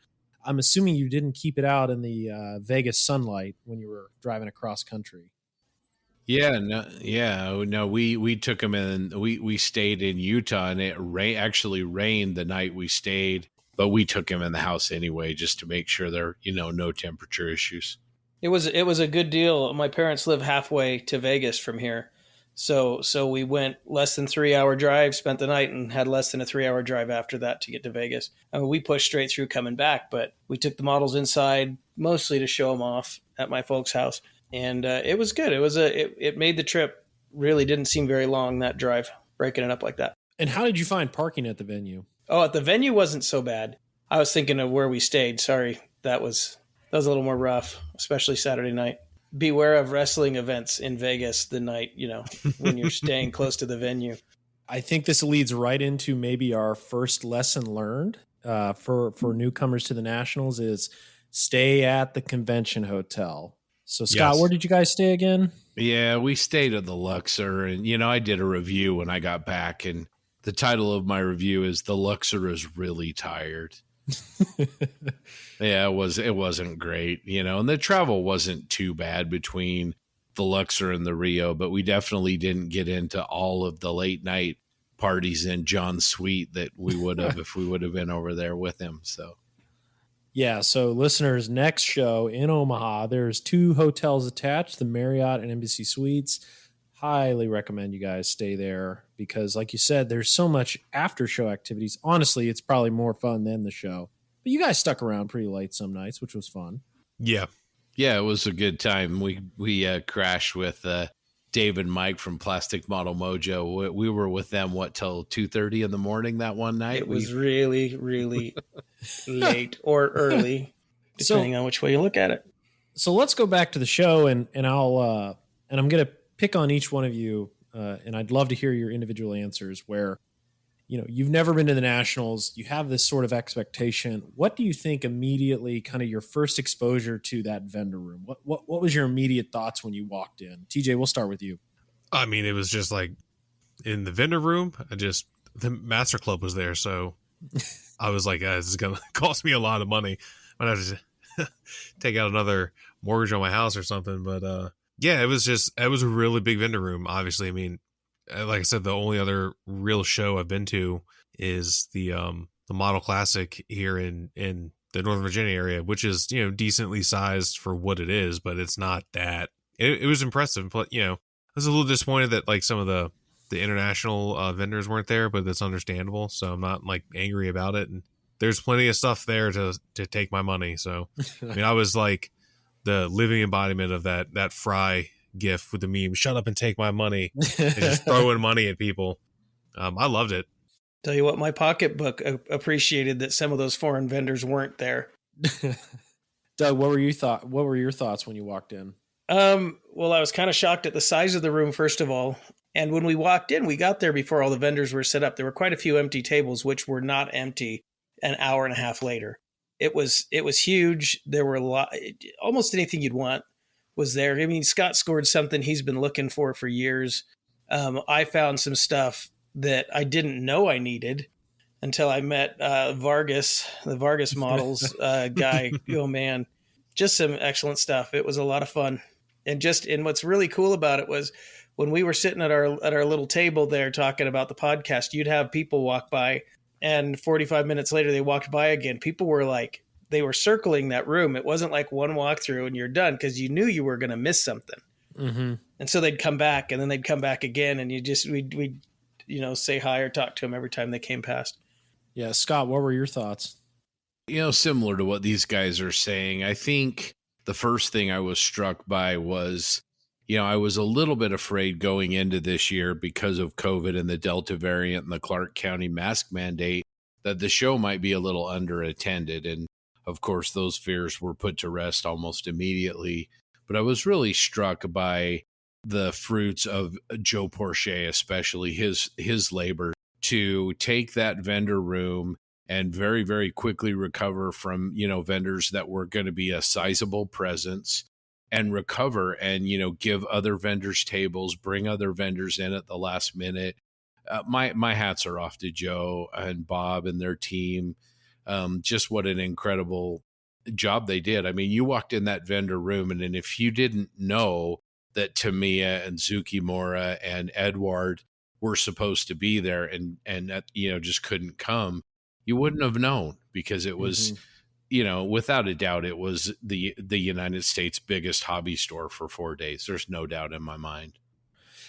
I'm assuming you didn't keep it out in the Vegas sunlight when you were driving across country. Yeah, no, we took them in. We stayed in Utah, and it actually rained the night we stayed, but we took them in the house anyway, just to make sure there, no temperature issues. It was a good deal. My parents live halfway to Vegas from here, so we went less than 3-hour drive, spent the night, and had less than a 3-hour drive after that to get to Vegas. I mean, we pushed straight through coming back, but we took the models inside mostly to show them off at my folks' house, and it was good. It made the trip. Really didn't seem very long, that drive, breaking it up like that. And how did you find parking at the venue? Oh, at the venue wasn't so bad. I was thinking of where we stayed. Sorry, that was a little more rough, especially Saturday night. Beware of wrestling events in Vegas the night, when you're staying close to the venue. I think this leads right into maybe our first lesson learned for newcomers to the Nationals is stay at the convention hotel. So, Scott, Yes. Where did you guys stay again? Yeah, we stayed at the Luxor, and I did a review when I got back, and the title of my review is "The Luxor is Really Tired." Yeah, it wasn't great, and the travel wasn't too bad between the Luxor and the Rio, but we definitely didn't get into all of the late night parties in John's suite that we would have if we would have been over there with him. So. Yeah, so listeners, next show in Omaha, there's 2 hotels attached, the Marriott and Embassy Suites. Highly recommend you guys stay there because, like you said, there's so much after-show activities. Honestly, it's probably more fun than the show. But you guys stuck around pretty late some nights, which was fun. Yeah. Yeah, it was a good time. We crashed with Dave and Mike from Plastic Model Mojo. We were with them, till 2:30 in the morning that one night? It was really, really late or early, depending on which way you look at it. So let's go back to the show, and I'll and I'm going to pick on each one of you, and I'd love to hear your individual answers. Where you've never been to the Nationals, you have this sort of expectation. What do you think immediately, kind of your first exposure to that vendor room? What was your immediate thoughts when you walked in? TJ, we'll start with you. I mean, it was just like in the vendor room. The Master Club was there, so I was like, this is gonna cost me a lot of money. I'm gonna have to take out another mortgage on my house or something. But yeah, it was a really big vendor room. Obviously, I mean, like I said, the only other real show I've been to is the Model Classic here in the Northern Virginia area, which is decently sized for what it is, but it's not that. It was impressive, but I was a little disappointed that like some of the international vendors weren't there, but that's understandable. So I'm not like angry about it. And there's plenty of stuff there to take my money. So I mean, I was like the living embodiment of that Fry gif with the meme, "Shut up and take my money," and just throwing money at people. I loved it. Tell you what, my pocketbook appreciated that some of those foreign vendors weren't there. Doug, what were your thoughts when you walked in? Well, I was kind of shocked at the size of the room, first of all. And when we walked in, we got there before all the vendors were set up. There were quite a few empty tables, which were not empty an hour and a half later. It was huge. There were almost anything you'd want was there. I mean, Scott scored something he's been looking for years. I found some stuff that I didn't know I needed until I met Vargas, the Vargas Models guy. Oh man, just some excellent stuff. It was a lot of fun. And what's really cool about it was when we were sitting at our little table there talking about the podcast, you'd have people walk by, and 45 minutes later they walked by again. People were like, they were circling that room. It wasn't like one walkthrough and you're done, because you knew you were going to miss something. Mm-hmm. And so they'd come back, and then they'd come back again, and we'd say hi or talk to them every time they came past. Yeah, Scott, what were your thoughts? Similar to what these guys are saying, I think the first thing I was struck by was I was a little bit afraid going into this year because of COVID and the Delta variant and the Clark County mask mandate that the show might be a little underattended. And of course, those fears were put to rest almost immediately. But I was really struck by the fruits of Joe Porche, especially his labor to take that vendor room and very, very quickly recover from, vendors that were going to be a sizable presence and recover and, give other vendors tables, bring other vendors in at the last minute. My hats are off to Joe and Bob and their team. Just what an incredible job they did. I mean, you walked in that vendor room, and if you didn't know that Tamiya and Zuki Mora and Edward were supposed to be there and that, just couldn't come, you wouldn't have known, because it was, without a doubt, it was the United States' biggest hobby store for 4 days. There's no doubt in my mind.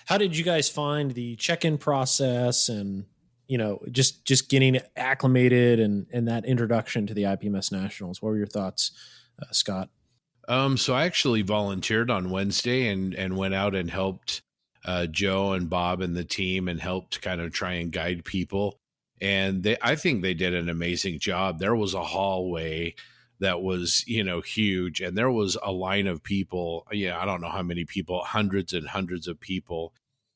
How did you guys find the check-in process and, just getting acclimated and that introduction to the IPMS Nationals? What were your thoughts, Scott? So I actually volunteered on Wednesday and went out and helped Joe and Bob and the team and helped kind of try and guide people. And I think they did an amazing job. There was a hallway that was, huge, and there was a line of people. I don't know how many people, hundreds and hundreds of people.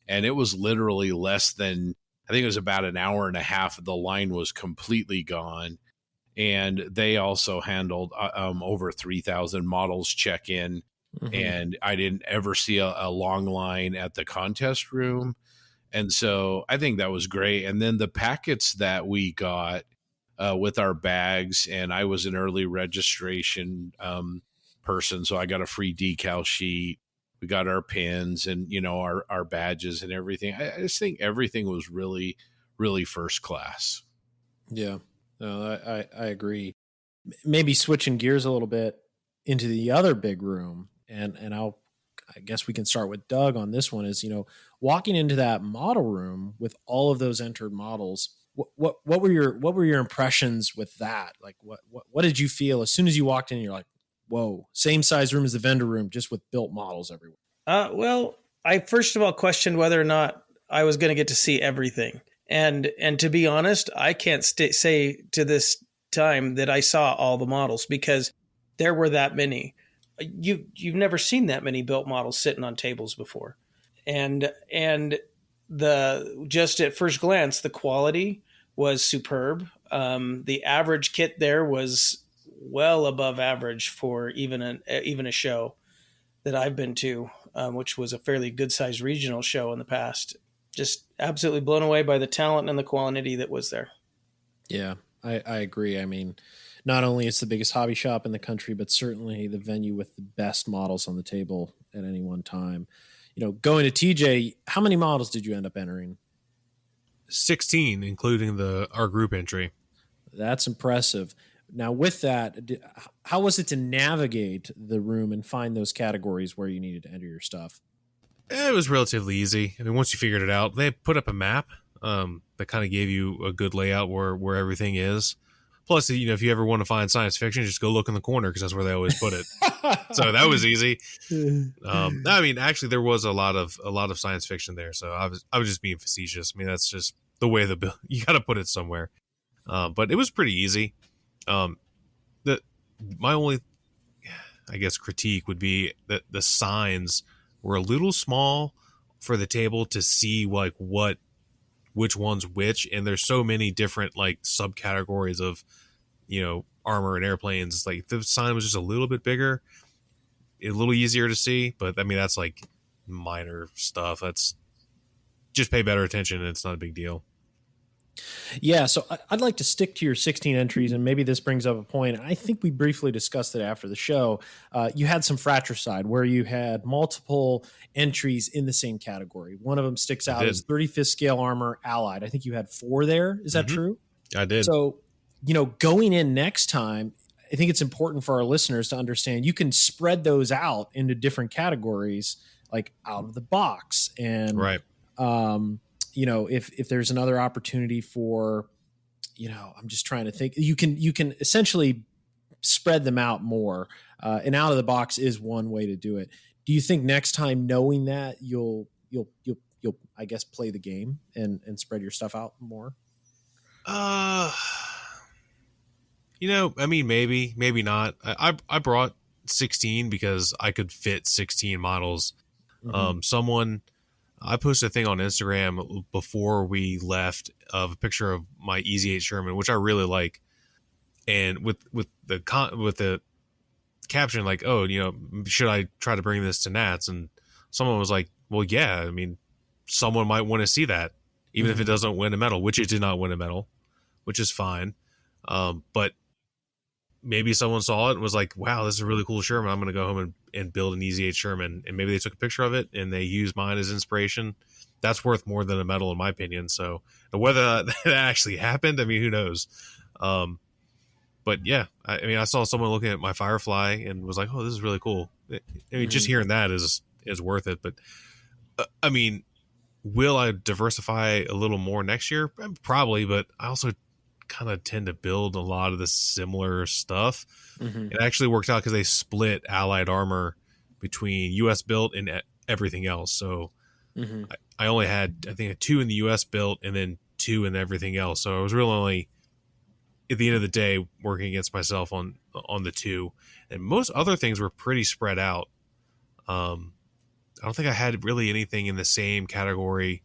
And it was literally less than, I think it was about an hour and a half. The line was completely gone. And they also handled over 3,000 models check in. Mm-hmm. And I didn't ever see a long line at the contest room. And so I think that was great. And then the packets that we got with our bags, and I was an early registration person, so I got a free decal sheet. We got our pins and, our badges and everything. I just think everything was really, really first class. Yeah, no, I agree. Maybe switching gears a little bit into the other big room, and I guess we can start with Doug on this one, is, walking into that model room with all of those entered models. What were your impressions with that? Like, what did you feel as soon as you walked in? You're like, whoa, same size room as the vendor room, just with built models everywhere. Well, I first of all questioned whether or not I was going to get to see everything. And to be honest, I can't say to this time that I saw all the models, because there were that many. You've never seen that many built models sitting on tables before. And just at first glance, the quality was superb. The average kit there was well above average for even a show that I've been to, which was a fairly good sized regional show in the past. Just absolutely blown away by the talent and the quality that was there. Yeah, I agree. I mean, not only it's the biggest hobby shop in the country, but certainly the venue with the best models on the table at any one time. Going to TJ, how many models did you end up entering? 16, including our group entry. That's impressive. Now, with that, how was it to navigate the room and find those categories where you needed to enter your stuff? It was relatively easy. I mean, once you figured it out, they put up a map that kind of gave you a good layout where everything is. Plus, if you ever want to find science fiction, just go look in the corner, because that's where they always put it. So that was easy. I mean, actually, there was a lot of science fiction there. So I was just being facetious. I mean, that's just the way you got to put it somewhere. But it was pretty easy. My only, I guess, critique would be that the signs were a little small for the table to see like which one's which, and there's so many different like subcategories of armor and airplanes. It's like the sign was just a little bit bigger, a little easier to see, but I mean that's like minor stuff. That's just pay better attention and it's not a big deal. Yeah, so I'd like to stick to your 16 entries, and maybe this brings up a point. I think we briefly discussed it after the show. You had some fratricide where you had multiple entries in the same category. One of them sticks out as 35th scale armor allied. I think you had 4 there. Is that true? I did. So, going in next time, I think it's important for our listeners to understand you can spread those out into different categories, like out of the box. And right. If there's another opportunity for, I'm just trying to think, you can essentially spread them out more. and out of the box is one way to do it. Do you think next time, knowing that, you'll I guess play the game and spread your stuff out more? I mean, maybe not. I brought 16 because I could fit 16 models. I posted a thing on Instagram before we left of a picture of my Easy 8 Sherman, which I really like, and with the caption like, "Oh, should I try to bring this to Nats?" And someone was like, "Well, yeah. I mean, someone might want to see that, even if it doesn't win a medal," which it did not win a medal, which is fine. But maybe someone saw it and was like, "Wow, this is a really cool Sherman. I'm going to go home and build an Easy 8 Sherman." And maybe they took a picture of it and they used mine as inspiration. That's worth more than a medal, in my opinion. So whether that actually happened, I mean, who knows? But yeah, I saw someone looking at my Firefly and was like, "Oh, this is really cool." I mean, just hearing that is worth it. But I mean, will I diversify a little more next year? Probably, but I also kind of tend to build a lot of the similar stuff. It actually worked out because they split Allied armor between U.S. built and everything else. So I only had, I think, 2 in the U.S. built and then 2 in everything else. So I was really only, at the end of the day, working against myself on the 2. And most other things were pretty spread out. I don't think I had really anything in the same category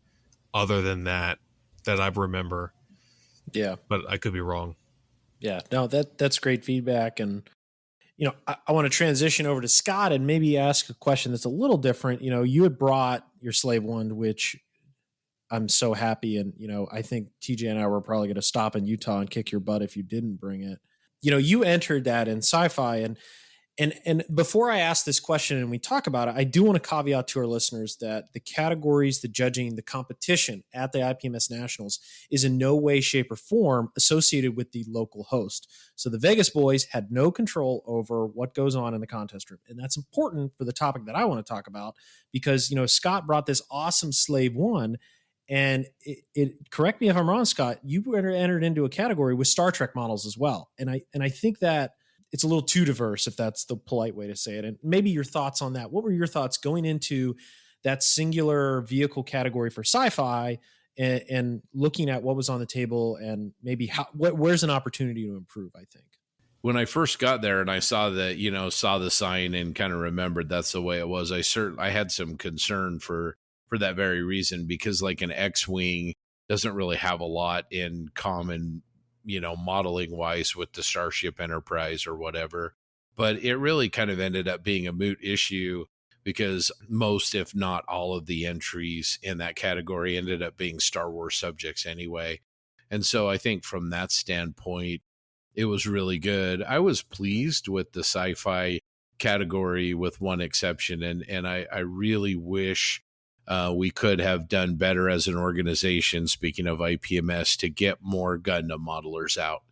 other than that I remember. Yeah. But I could be wrong. Yeah, no, that's great feedback. And, I want to transition over to Scott and maybe ask a question that's a little different. You had brought your Slave One, which I'm so happy. And, I think TJ and I were probably going to stop in Utah and kick your butt if you didn't bring it. You entered that in sci-fi. And before I ask this question and we talk about it, I do want to caveat to our listeners that the categories, the judging, the competition at the IPMS Nationals is in no way, shape, or form associated with the local host. So the Vegas boys had no control over what goes on in the contest room. And that's important for the topic that I want to talk about because, Scott brought this awesome Slave One. And it correct me if I'm wrong, Scott, you entered into a category with Star Trek models as well. And I think that it's a little too diverse, if that's the polite way to say it. And maybe your thoughts on that. What were your thoughts going into that singular vehicle category for sci-fi and looking at what was on the table and maybe where's an opportunity to improve, I think? When I first got there and I saw the sign and kind of remembered that's the way it was, I had some concern for that very reason, because like an X-Wing doesn't really have a lot in common, modeling wise with the Starship Enterprise or whatever. But it really kind of ended up being a moot issue because most, if not all of the entries in that category ended up being Star Wars subjects anyway. And so I think from that standpoint, it was really good. I was pleased with the sci-fi category with one exception. And I really wish we could have done better as an organization, speaking of IPMS, to get more Gundam modelers out.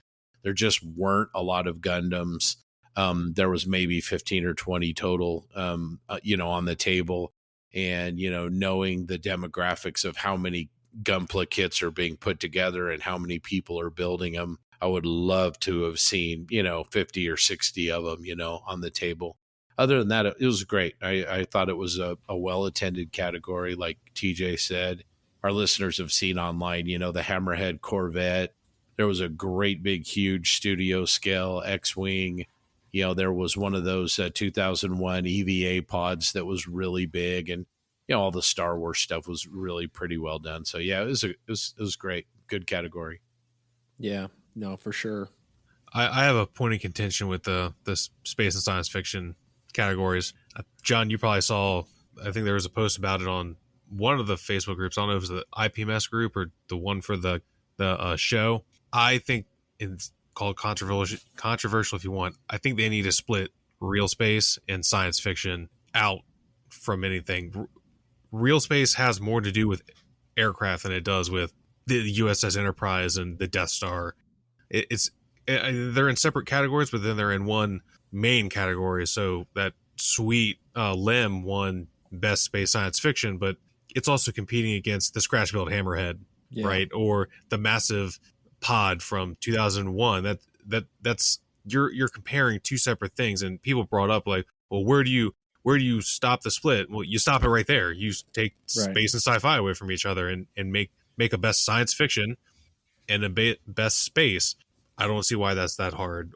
There just weren't a lot of Gundams. There was maybe 15 or 20 total, on the table. And, knowing the demographics of how many Gunpla kits are being put together and how many people are building them, I would love to have seen, 50 or 60 of them, on the table. Other than that, it was great. I thought it was a well-attended category, like TJ said. Our listeners have seen online, the Hammerhead Corvette. There was a great, big, huge studio scale X-Wing. There was one of those 2001 EVA pods that was really big. And, all the Star Wars stuff was really pretty well done. So, yeah, it was great. Good category. Yeah, no, for sure. I have a point of contention with the space and science fiction categories. John, you probably saw, I think there was a post about it on one of the Facebook groups. I don't know if it was the IPMS group or the one for the show. I think it's called controversial if you want. I think they need to split real space and science fiction out from anything. Real space has more to do with aircraft than it does with the USS Enterprise and the Death Star. They're in separate categories, but then they're in one main category. So that sweet Lim won best space science fiction, but it's also competing against the scratch built Hammerhead, right? Or the massive pod from 2001. That's you're comparing two separate things. And people brought up like, well, where do you stop the split? Well, you stop it right there. You take space and sci-fi away from each other and make a best science fiction and a best space. I don't see why that's that hard.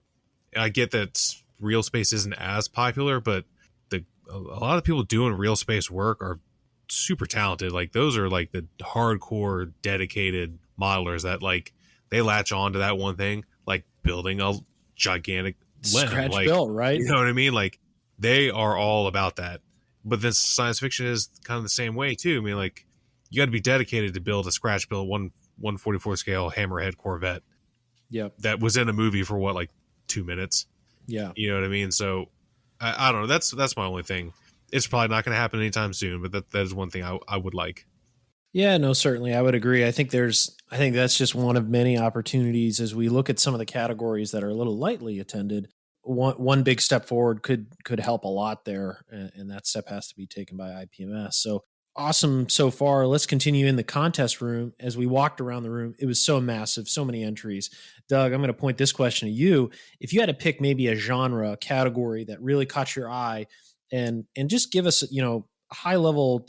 I get that real space isn't as popular, but a lot of people doing real space work are super talented. Like those are like the hardcore dedicated modelers that like they latch on to that one thing, like building a gigantic lens. Scratch Like, built, right? You know what I mean? Like they are all about that. But this science fiction is kind of the same way too. I mean, like you got to be dedicated to build a scratch built 1/44 scale Hammerhead Corvette. Yep. That was in a movie for what, like 2 minutes. Yeah. You know what I mean? So I don't know. That's my only thing. It's probably not going to happen anytime soon, but that is one thing I would like. Yeah, no, certainly. I would agree. I think that's just one of many opportunities as we look at some of the categories that are a little lightly attended. One big step forward could help a lot there, and that step has to be taken by IPMS. So awesome so far. Let's continue in the contest room. As we walked around the room, it was so massive, so many entries. Doug, I'm going to point this question to you. If you had to pick maybe a genre, a category that really caught your eye, and just give us, a high level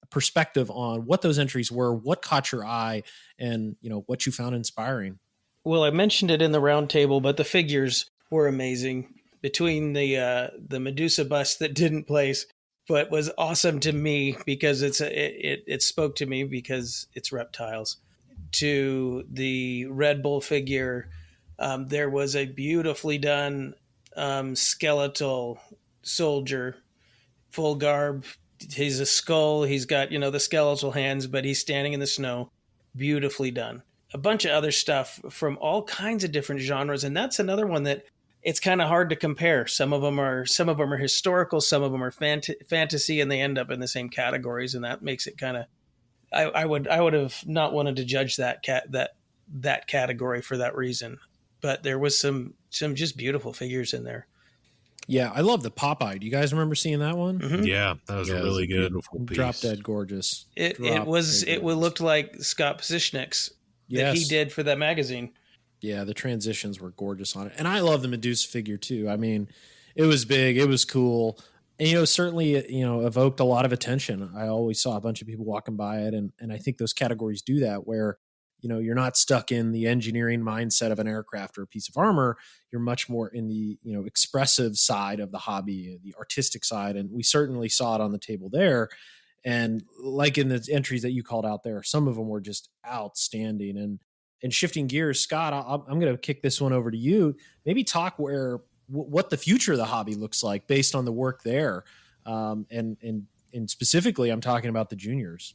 perspective on what those entries were, what caught your eye, and what you found inspiring. Well, I mentioned it in the roundtable, but the figures were amazing. Between the Medusa bust that didn't place, but was awesome to me because it spoke to me because it's reptiles, to the Red Bull figure. There was a beautifully done skeletal soldier, full garb. He's a skull. He's got, the skeletal hands, but he's standing in the snow. Beautifully done. A bunch of other stuff from all kinds of different genres. And that's another one that it's kind of hard to compare. Some of them are historical, some of them are fantasy, and they end up in the same categories. And that makes it kind of, I would have not wanted to judge that category for that reason. But there was some just beautiful figures in there. Yeah, I love the Popeye. Do you guys remember seeing that one? Mm-hmm. Yeah, that was really good. Beautiful piece. Drop dead gorgeous. It looked like Scott Posischnick's that he did for that magazine. Yeah, the transitions were gorgeous on it. And I love the Medusa figure too. I mean, it was big, it was cool. And certainly evoked a lot of attention. I always saw a bunch of people walking by it, and I think those categories do that where you're not stuck in the engineering mindset of an aircraft or a piece of armor. You're much more in the, expressive side of the hobby, the artistic side. And we certainly saw it on the table there. And like in the entries that you called out there, some of them were just outstanding. And shifting gears, Scott, I'm going to kick this one over to you. Maybe talk what the future of the hobby looks like based on the work there. And specifically, I'm talking about the juniors.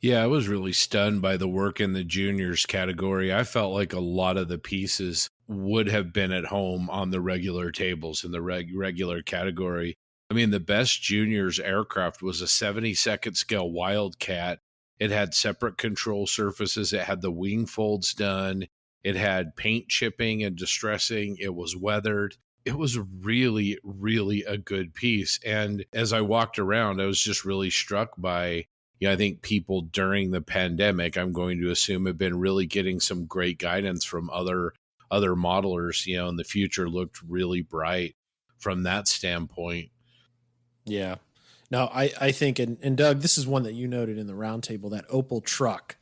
Yeah, I was really stunned by the work in the juniors category. I felt like a lot of the pieces would have been at home on the regular tables in the regular category. I mean, the best juniors aircraft was a 72nd scale Wildcat. It had separate control surfaces. It had the wing folds done. It had paint chipping and distressing. It was weathered. It was really, really a good piece. And as I walked around, I was just really struck by, I think people during the pandemic, I'm going to assume, have been really getting some great guidance from other modelers, and the future looked really bright from that standpoint. Yeah. No, I think, and Doug, this is one that you noted in the roundtable, that Opel truck.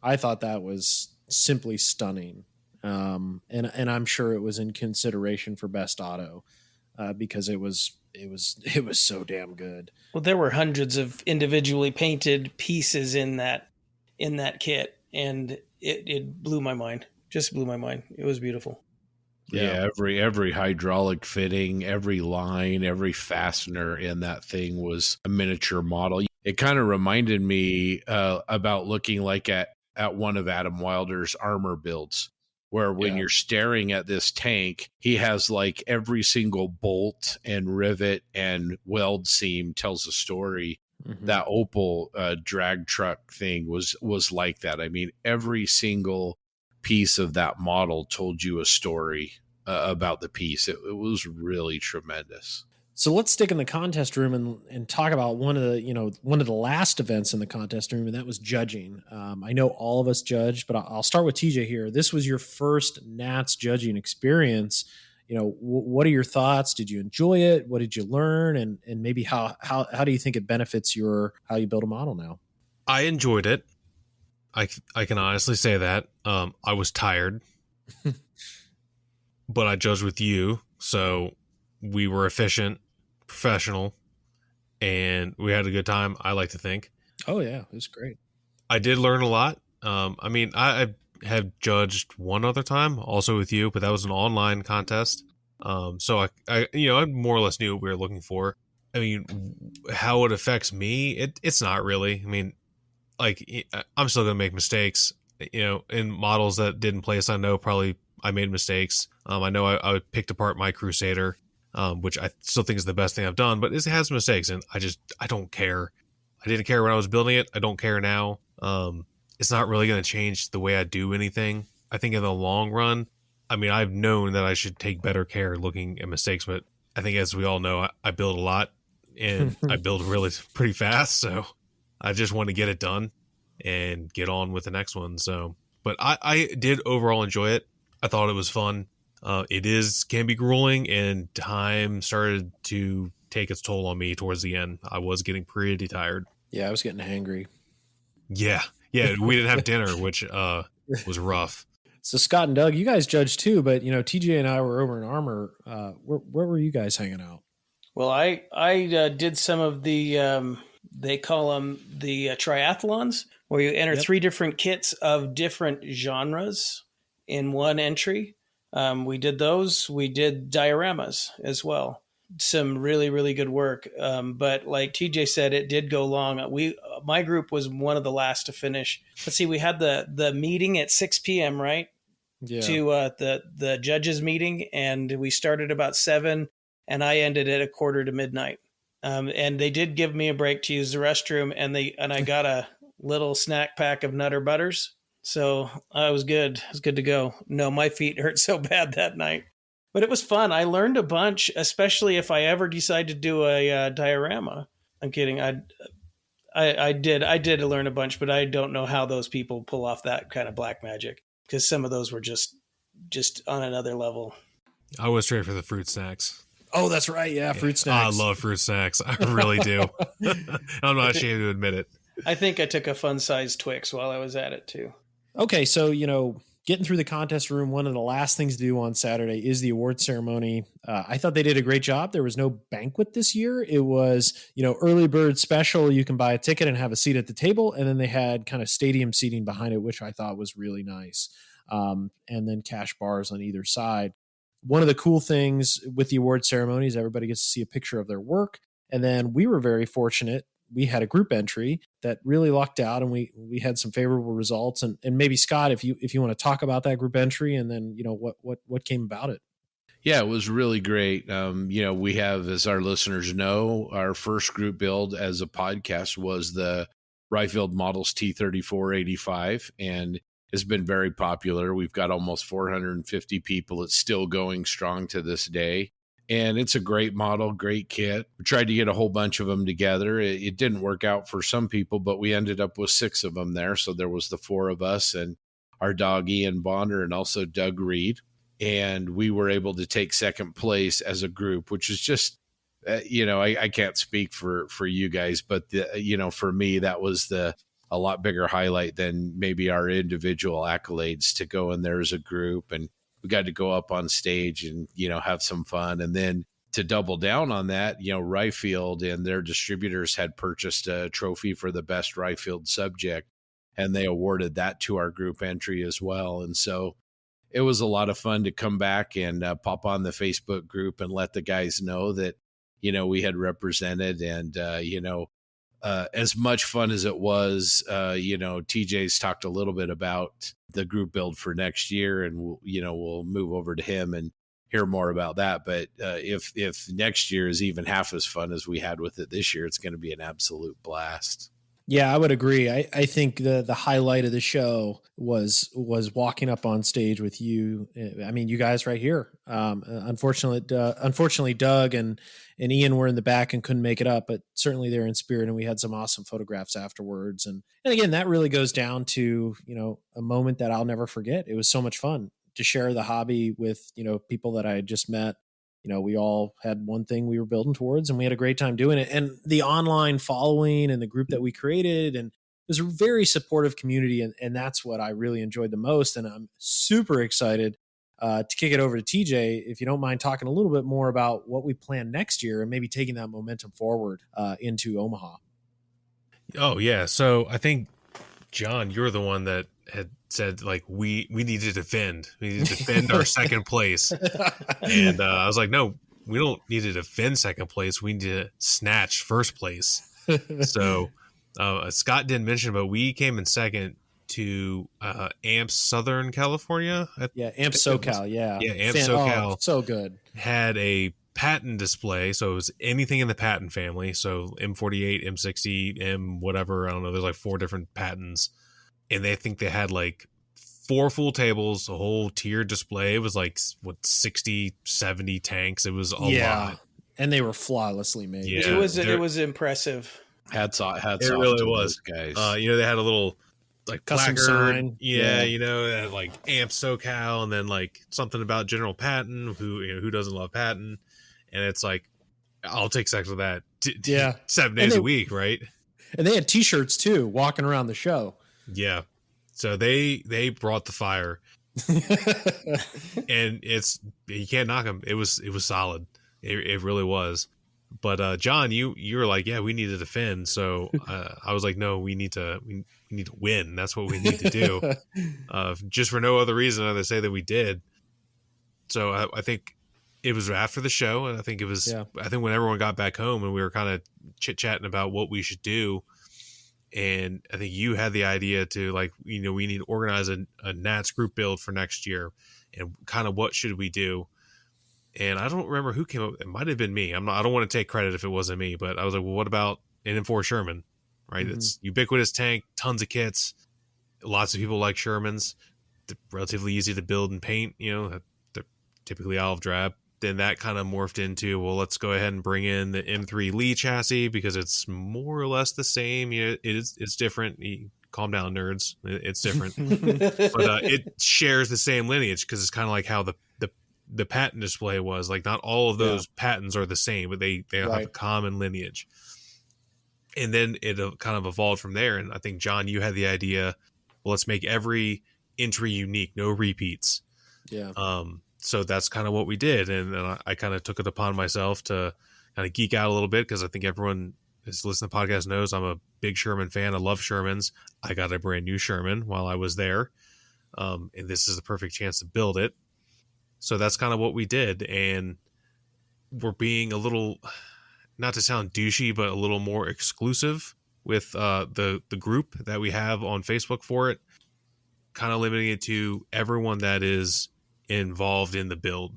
I thought that was simply stunning. And I'm sure it was in consideration for Best Auto because it was so damn good. Well, there were hundreds of individually painted pieces in that kit, and it blew my mind. Just blew my mind. It was beautiful. Yeah, every hydraulic fitting, every line, every fastener in that thing was a miniature model. It kind of reminded me about looking like at one of Adam Wilder's armor builds, where when you're staring at this tank, he has like every single bolt and rivet and weld seam tells a story. Mm-hmm. That Opel drag truck thing was like that. I mean, every single piece of that model told you a story about the piece. It was really tremendous. So let's stick in the contest room and talk about one of the last events in the contest room, and that was judging. I know all of us judged, but I'll start with TJ here. This was your first Nats judging experience. what are your thoughts? Did you enjoy it? What did you learn? And maybe how do you think it benefits how you build a model now? I enjoyed it. I can honestly say that. I was tired, but I judged with you, so we were efficient, professional, and we had a good time. I like to think. Oh yeah, it was great. I did learn a lot. I mean, I have judged one other time, also with you, but that was an online contest. So I more or less knew what we were looking for. I mean, how it affects me, it's not really. I mean, like, I'm still gonna make mistakes. In models that didn't place, I know probably I made mistakes. I know I picked apart my Crusader, which I still think is the best thing I've done, but it has mistakes, and I don't care. I didn't care when I was building it. I don't care now. It's not really going to change the way I do anything. I think in the long run, I mean, I've known that I should take better care looking at mistakes, but I think, as we all know, I build a lot and I build really pretty fast. So I just want to get it done and get on with the next one. So, but I did overall enjoy it. I thought it was fun. It can be grueling, and time started to take its toll on me towards the end. I was getting pretty tired. Yeah, I was getting hangry. Yeah, we didn't have dinner, which was rough. So Scott and Doug, you guys judged too, but TJ and I were over in Armor. Where were you guys hanging out? Well, I did some of the they call them the triathlons, where you enter 3 different kits of different genres in one entry. We did those. We did dioramas as well. Some really, really good work. But like TJ said, it did go long. My group was one of the last to finish. Let's see, we had the meeting at 6 p.m., right? Yeah. To the judges meeting, and we started about 7, and I ended at 1:45 to midnight. And they did give me a break to use the restroom, and I got a little snack pack of Nutter Butters. So I was good. I was good to go. No, my feet hurt so bad that night. But it was fun. I learned a bunch, especially if I ever decide to do a diorama. I'm kidding. I did learn a bunch, but I don't know how those people pull off that kind of black magic, because some of those were just on another level. I was straight for the fruit snacks. Oh, that's right. Yeah, fruit snacks. I love fruit snacks. I really do. I'm not ashamed to admit it. I think I took a fun-sized Twix while I was at it, too. Okay, so, getting through the contest room, one of the last things to do on Saturday is the award ceremony. I thought they did a great job. There was no banquet this year. It was, early bird special. You can buy a ticket and have a seat at the table. And then they had kind of stadium seating behind it, which I thought was really nice. And then cash bars on either side. One of the cool things with the award ceremony is everybody gets to see a picture of their work. And then we were very fortunate. We had a group entry that really lucked out, and we had some favorable results. And maybe Scott, if you want to talk about that group entry, and then what came about it. Yeah, it was really great. We have, as our listeners know, our first group build as a podcast was the Ryfield Models T3485, and it's been very popular. We've got almost 450 people. It's still going strong to this day. And it's a great model, great kit. We tried to get a whole bunch of them together. It didn't work out for some people, but we ended up with 6 of them there. So there was the 4 of us and our dog Ian Bonner and also Doug Reed. And we were able to take second place as a group, which is just, I can't speak for you guys, but for me, that was a lot bigger highlight than maybe our individual accolades to go in there as a group. And we got to go up on stage and, have some fun. And then to double down on that, Ryfield and their distributors had purchased a trophy for the best Ryfield subject, and they awarded that to our group entry as well. And so it was a lot of fun to come back and pop on the Facebook group and let the guys know that, we had represented. And, as much fun as it was, TJ's talked a little bit about the group build for next year, and we'll move over to him and hear more about that. But if next year is even half as fun as we had with it this year, it's going to be an absolute blast. Yeah, I would agree. I think the highlight of the show was walking up on stage with you. I mean, you guys right here. Unfortunately, Doug and Ian were in the back and couldn't make it up, but certainly they're in spirit, and we had some awesome photographs afterwards. And again, that really goes down to, a moment that I'll never forget. It was so much fun to share the hobby with, people that I had just met. We all had one thing we were building towards, and we had a great time doing it. And the online following and the group that we created, and it was a very supportive community. And that's what I really enjoyed the most. And I'm super excited to kick it over to TJ, if you don't mind talking a little bit more about what we plan next year and maybe taking that momentum forward into Omaha. Oh, yeah. So I think, John, you're the one that had said, like, we need to defend. We need to defend our second place. And I was like, no, we don't need to defend second place. We need to snatch first place. So Scott didn't mention, but we came in second to AMP Southern California. AMP SoCal. Yeah, AMP SoCal. Oh, so good. Had a patent display, so it was anything in the patent family. So M48, M60, M whatever. I don't know. There's like 4 different patents. And they think they had like 4 full tables, a whole tiered display. It was like, 60, 70 tanks. It was a lot. And they were flawlessly made. Yeah, it was impressive. Hats off. It really was, guys. They had a little like custom placard. sign. Yeah, they had like AMP SoCal, and then like something about General Patton. Who doesn't love Patton? And it's like, I'll take sex with that. 7 days a week, right? And they had T-shirts too, walking around the show. Yeah. So they brought the fire. And you can't knock them. It was solid. It really was. But John, you were like, yeah, we need to defend. So I was like, no, we need to win. That's what we need to do. Just for no other reason other than say that we did. So I think it was after the show, and I think it was I think when everyone got back home and we were kind of chit-chatting about what we should do. And I think you had the idea to, like, we need to organize a Nats group build for next year, and kind of what should we do. And I don't remember who came up. It might have been me. I don't want to take credit if it wasn't me, but I was like, well, what about an M4 Sherman? Right? Mm-hmm. It's ubiquitous tank, tons of kits. Lots of people like Shermans. They're relatively easy to build and paint. They're typically olive drab. Then that kind of morphed into, well, let's go ahead and bring in the M3 Lee chassis because it's more or less the same. It's different. Calm down, nerds. It's different, but it shares the same lineage because it's kind of like how the patent display was. Like, not all of those patents are the same, but they have a common lineage. And then it kind of evolved from there. And I think, John, you had the idea, well, let's make every entry unique, no repeats. Yeah. So that's kind of what we did. And I kind of took it upon myself to kind of geek out a little bit because I think everyone who's listening to the podcast knows I'm a big Sherman fan. I love Shermans. I got a brand new Sherman while I was there. And this is the perfect chance to build it. So that's kind of what we did. And we're being a little, not to sound douchey, but a little more exclusive with the group that we have on Facebook for it. Kind of limiting it to everyone that is involved in the build.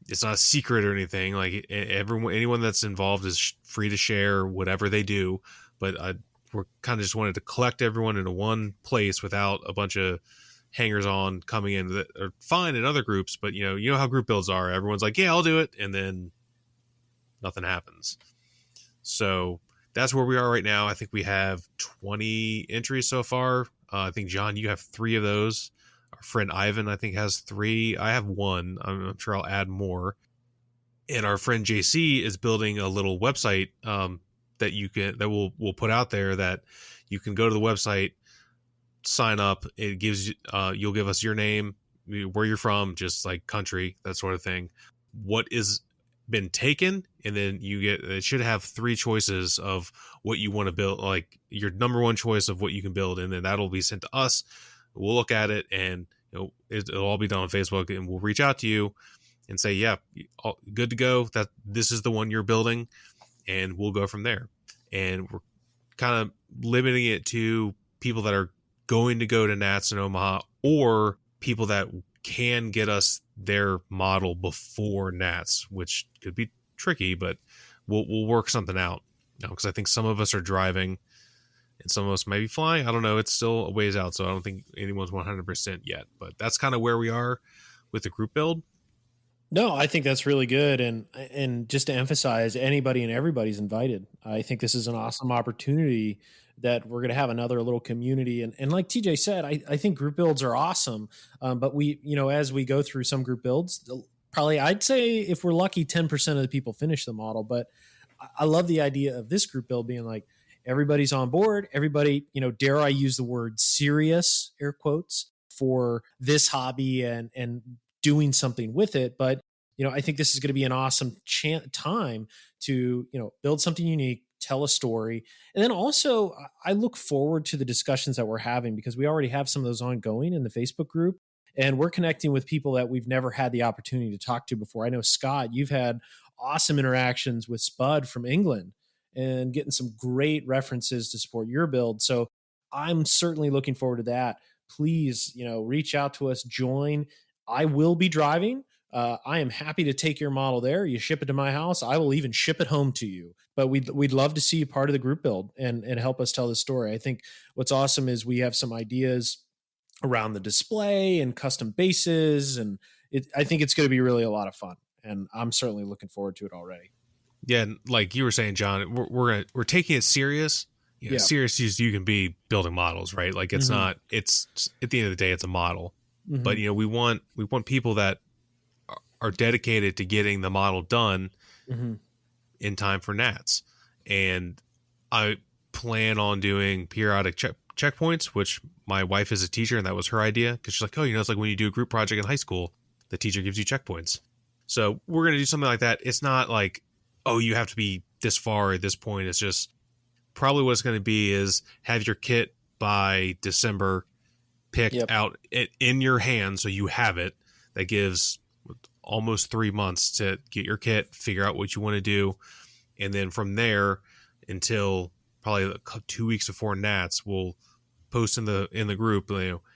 It's not a secret or anything. Like, anyone that's involved is free to share whatever they do. But we're kind of just wanted to collect everyone into one place without a bunch of hangers on coming in that are fine in other groups. But you know how group builds are. Everyone's like, yeah, I'll do it, and then nothing happens. So that's where we are right now. I think we have 20 entries so far. I think, John, you have 3 of those. Our friend Ivan, I think, has 3. I have 1. I'm sure I'll add more. And our friend JC is building a little website that we'll put out there that you can go to the website, sign up. It gives you'll give us your name, where you're from, just like country, that sort of thing. What is been taken, and then it should have 3 choices of what you want to build, like your number 1 choice of what you can build, and then that'll be sent to us. We'll look at it, and it'll all be done on Facebook, and we'll reach out to you and say, yeah, good to go. That this is the one you're building, and we'll go from there. And we're kind of limiting it to people that are going to go to Nats in Omaha, or people that can get us their model before Nats, which could be tricky, but we'll work something out. Because I think some of us are driving, and some of us may be flying. I don't know. It's still a ways out, so I don't think anyone's 100% yet. But that's kind of where we are with the group build. No, I think that's really good. And just to emphasize, anybody and everybody's invited. I think this is an awesome opportunity that we're going to have another little community. And like TJ said, I think group builds are awesome. But we, as we go through some group builds, probably I'd say if we're lucky, 10% of the people finish the model. But I love the idea of this group build being like, everybody's on board. Everybody, dare I use the word serious, air quotes, for this hobby and doing something with it. But, I think this is going to be an awesome time to, build something unique, tell a story. And then also I look forward to the discussions that we're having, because we already have some of those ongoing in the Facebook group, and we're connecting with people that we've never had the opportunity to talk to before. I know, Scott, you've had awesome interactions with Spud from England and getting some great references to support your build. So I'm certainly looking forward to that. Please, reach out to us, join. I will be driving. I am happy to take your model there. You ship it to my house. I will even ship it home to you. But we'd love to see you part of the group build and help us tell the story. I think what's awesome is we have some ideas around the display and custom bases. And I think it's going to be really a lot of fun. And I'm certainly looking forward to it already. Yeah, and like you were saying, John, we're taking it serious. Serious as you can be building models, right? Like it's not. It's at the end of the day, it's a model. But we want people that are dedicated to getting the model done in time for Nats. And I plan on doing periodic checkpoints, which my wife is a teacher, and that was her idea, because she's like, it's like when you do a group project in high school, the teacher gives you checkpoints. So we're gonna do something like that. It's not like, you have to be this far at this point. It's just probably what it's going to be is have your kit by December picked out in your hand, so you have it. That gives almost 3 months to get your kit, figure out what you want to do, and then from there until probably 2 weeks before Nats, we'll post in the group.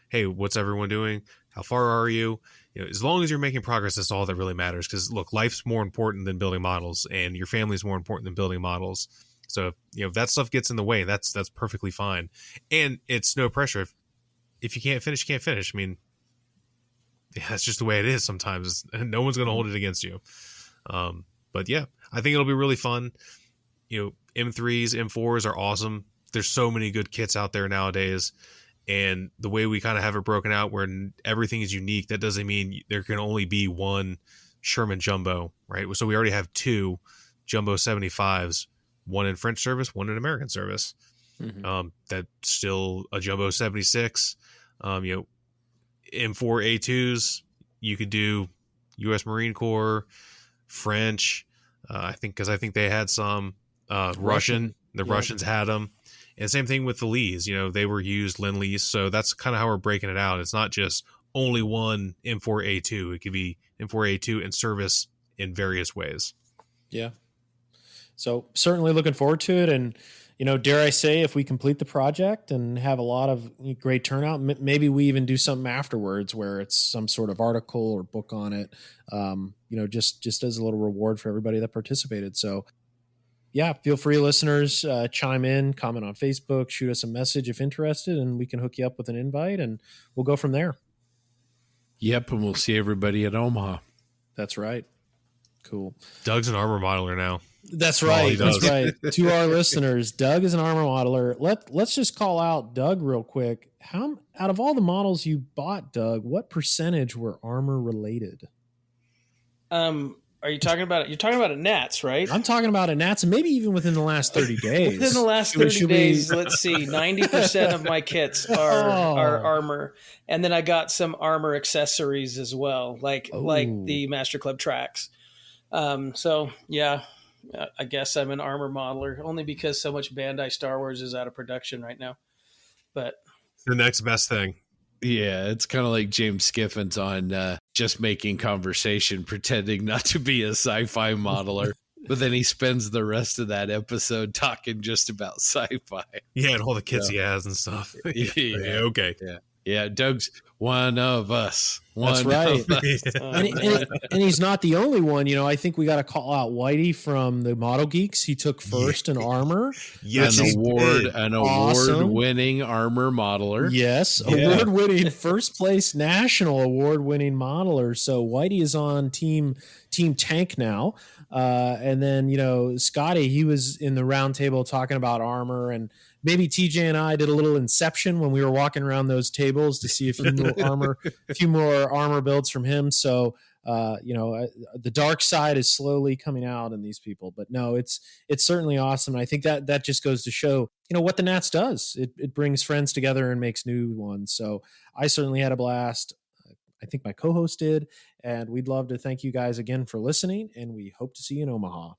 Hey, what's everyone doing? How far are you? As long as you're making progress, that's all that really matters. Because look, life's more important than building models, and your family's more important than building models. So if that stuff gets in the way, that's perfectly fine, and it's no pressure. If you can't finish, you can't finish. I mean, that's just the way it is. Sometimes no one's going to hold it against you. But yeah, I think it'll be really fun. M3s, M4s are awesome. There's so many good kits out there nowadays. And the way we kind of have it broken out where everything is unique, that doesn't mean there can only be one Sherman Jumbo, right? So we already have 2 Jumbo 75s, one in French service, one in American service. That's still a Jumbo 76. M4 A2s, you could do U.S. Marine Corps, French, I think they had some Russian. The Russians had them. And same thing with the Lees, they were used Lend-Lease. So that's kind of how we're breaking it out. It's not just only one M4A2. It could be M4A2 in service in various ways. Yeah. So certainly looking forward to it. And, dare I say, if we complete the project and have a lot of great turnout, maybe we even do something afterwards where it's some sort of article or book on it, just as a little reward for everybody that participated. So yeah, feel free, listeners, chime in, comment on Facebook, shoot us a message if interested, and we can hook you up with an invite, and we'll go from there. Yep, and we'll see everybody at Omaha. That's right. Cool. Doug's an armor modeler now. That's right. That's right. To our listeners, Doug is an armor modeler. Let's just call out Doug real quick. How, out of all the models you bought, Doug, what percentage were armor related? Are you talking about you're talking about at Nats, right? I'm talking about at Nats, and maybe even within the last 30 days. Within the last 30 days, let's see, 90% of my kits are armor. And then I got some armor accessories as well, like the Master Club tracks. So yeah, I guess I'm an armor modeler only because so much Bandai Star Wars is out of production right now. But the next best thing. Yeah, it's kind of like James Skiffen's on Just Making Conversation, pretending not to be a sci-fi modeler, but then he spends the rest of that episode talking just about sci-fi. Yeah, and all the kits he has and stuff. Yeah. Okay. Yeah, Doug's one of us. That's right. And he's not the only one. You know, I think we got to call out Whitey from the Model Geeks. He took first in armor. Yes, an award-winning armor modeler. Yes, award-winning first place national award-winning modeler. So Whitey is on team Tank now. And then, you know, Scotty, he was in the roundtable talking about armor, and maybe TJ and I did a little inception when we were walking around those tables to see a few more armor builds from him. So, you know, the dark side is slowly coming out in these people, but no, it's certainly awesome. And I think that just goes to show, you know, what the Nats does. It brings friends together and makes new ones. So I certainly had a blast. I think my co-host did, and we'd love to thank you guys again for listening, and we hope to see you in Omaha.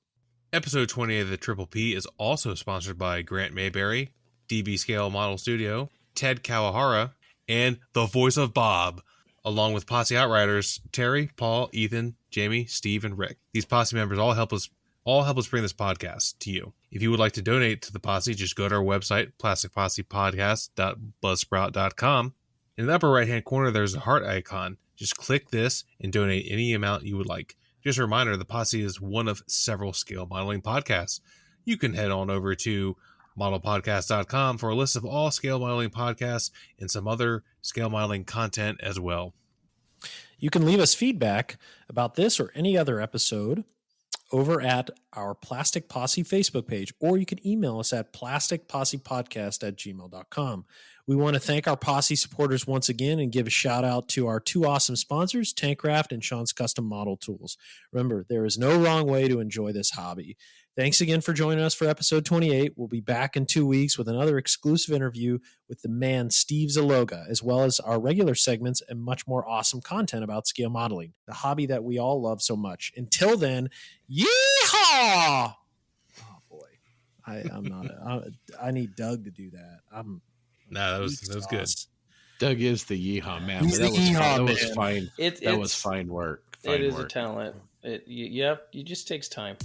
Episode 28 of the Triple P is also sponsored by Grant Mayberry, DB Scale Model Studio, Ted Kawahara, and the voice of Bob, along with Posse Outriders, Terry, Paul, Ethan, Jamie, Steve, and Rick. These Posse members all help us bring this podcast to you. If you would like to donate to the Posse, just go to our website, plasticpossepodcast.buzzsprout.com. In the upper right-hand corner, there's a heart icon. Just click this and donate any amount you would like. Just a reminder, the Posse is one of several scale modeling podcasts. You can head on over to modelpodcast.com for a list of all scale modeling podcasts and some other scale modeling content as well. You can leave us feedback about this or any other episode over at our Plastic Posse Facebook page, or you can email us at plasticpossepodcast@gmail.com. We want to thank our Posse supporters once again and give a shout out to our two awesome sponsors, Tankraft and Sean's Custom Model Tools. Remember, there is no wrong way to enjoy this hobby. Thanks again for joining us for episode 28. We'll be back in 2 weeks with another exclusive interview with the man Steve Zaloga, as well as our regular segments and much more awesome content about scale modeling, the hobby that we all love so much. Until then, yeehaw! Oh boy, I need Doug to do that. No, that was good. Doug is the yeehaw man. He's That the yeehaw was man. fine. That was fine work. It is a talent. Yep, it just takes time.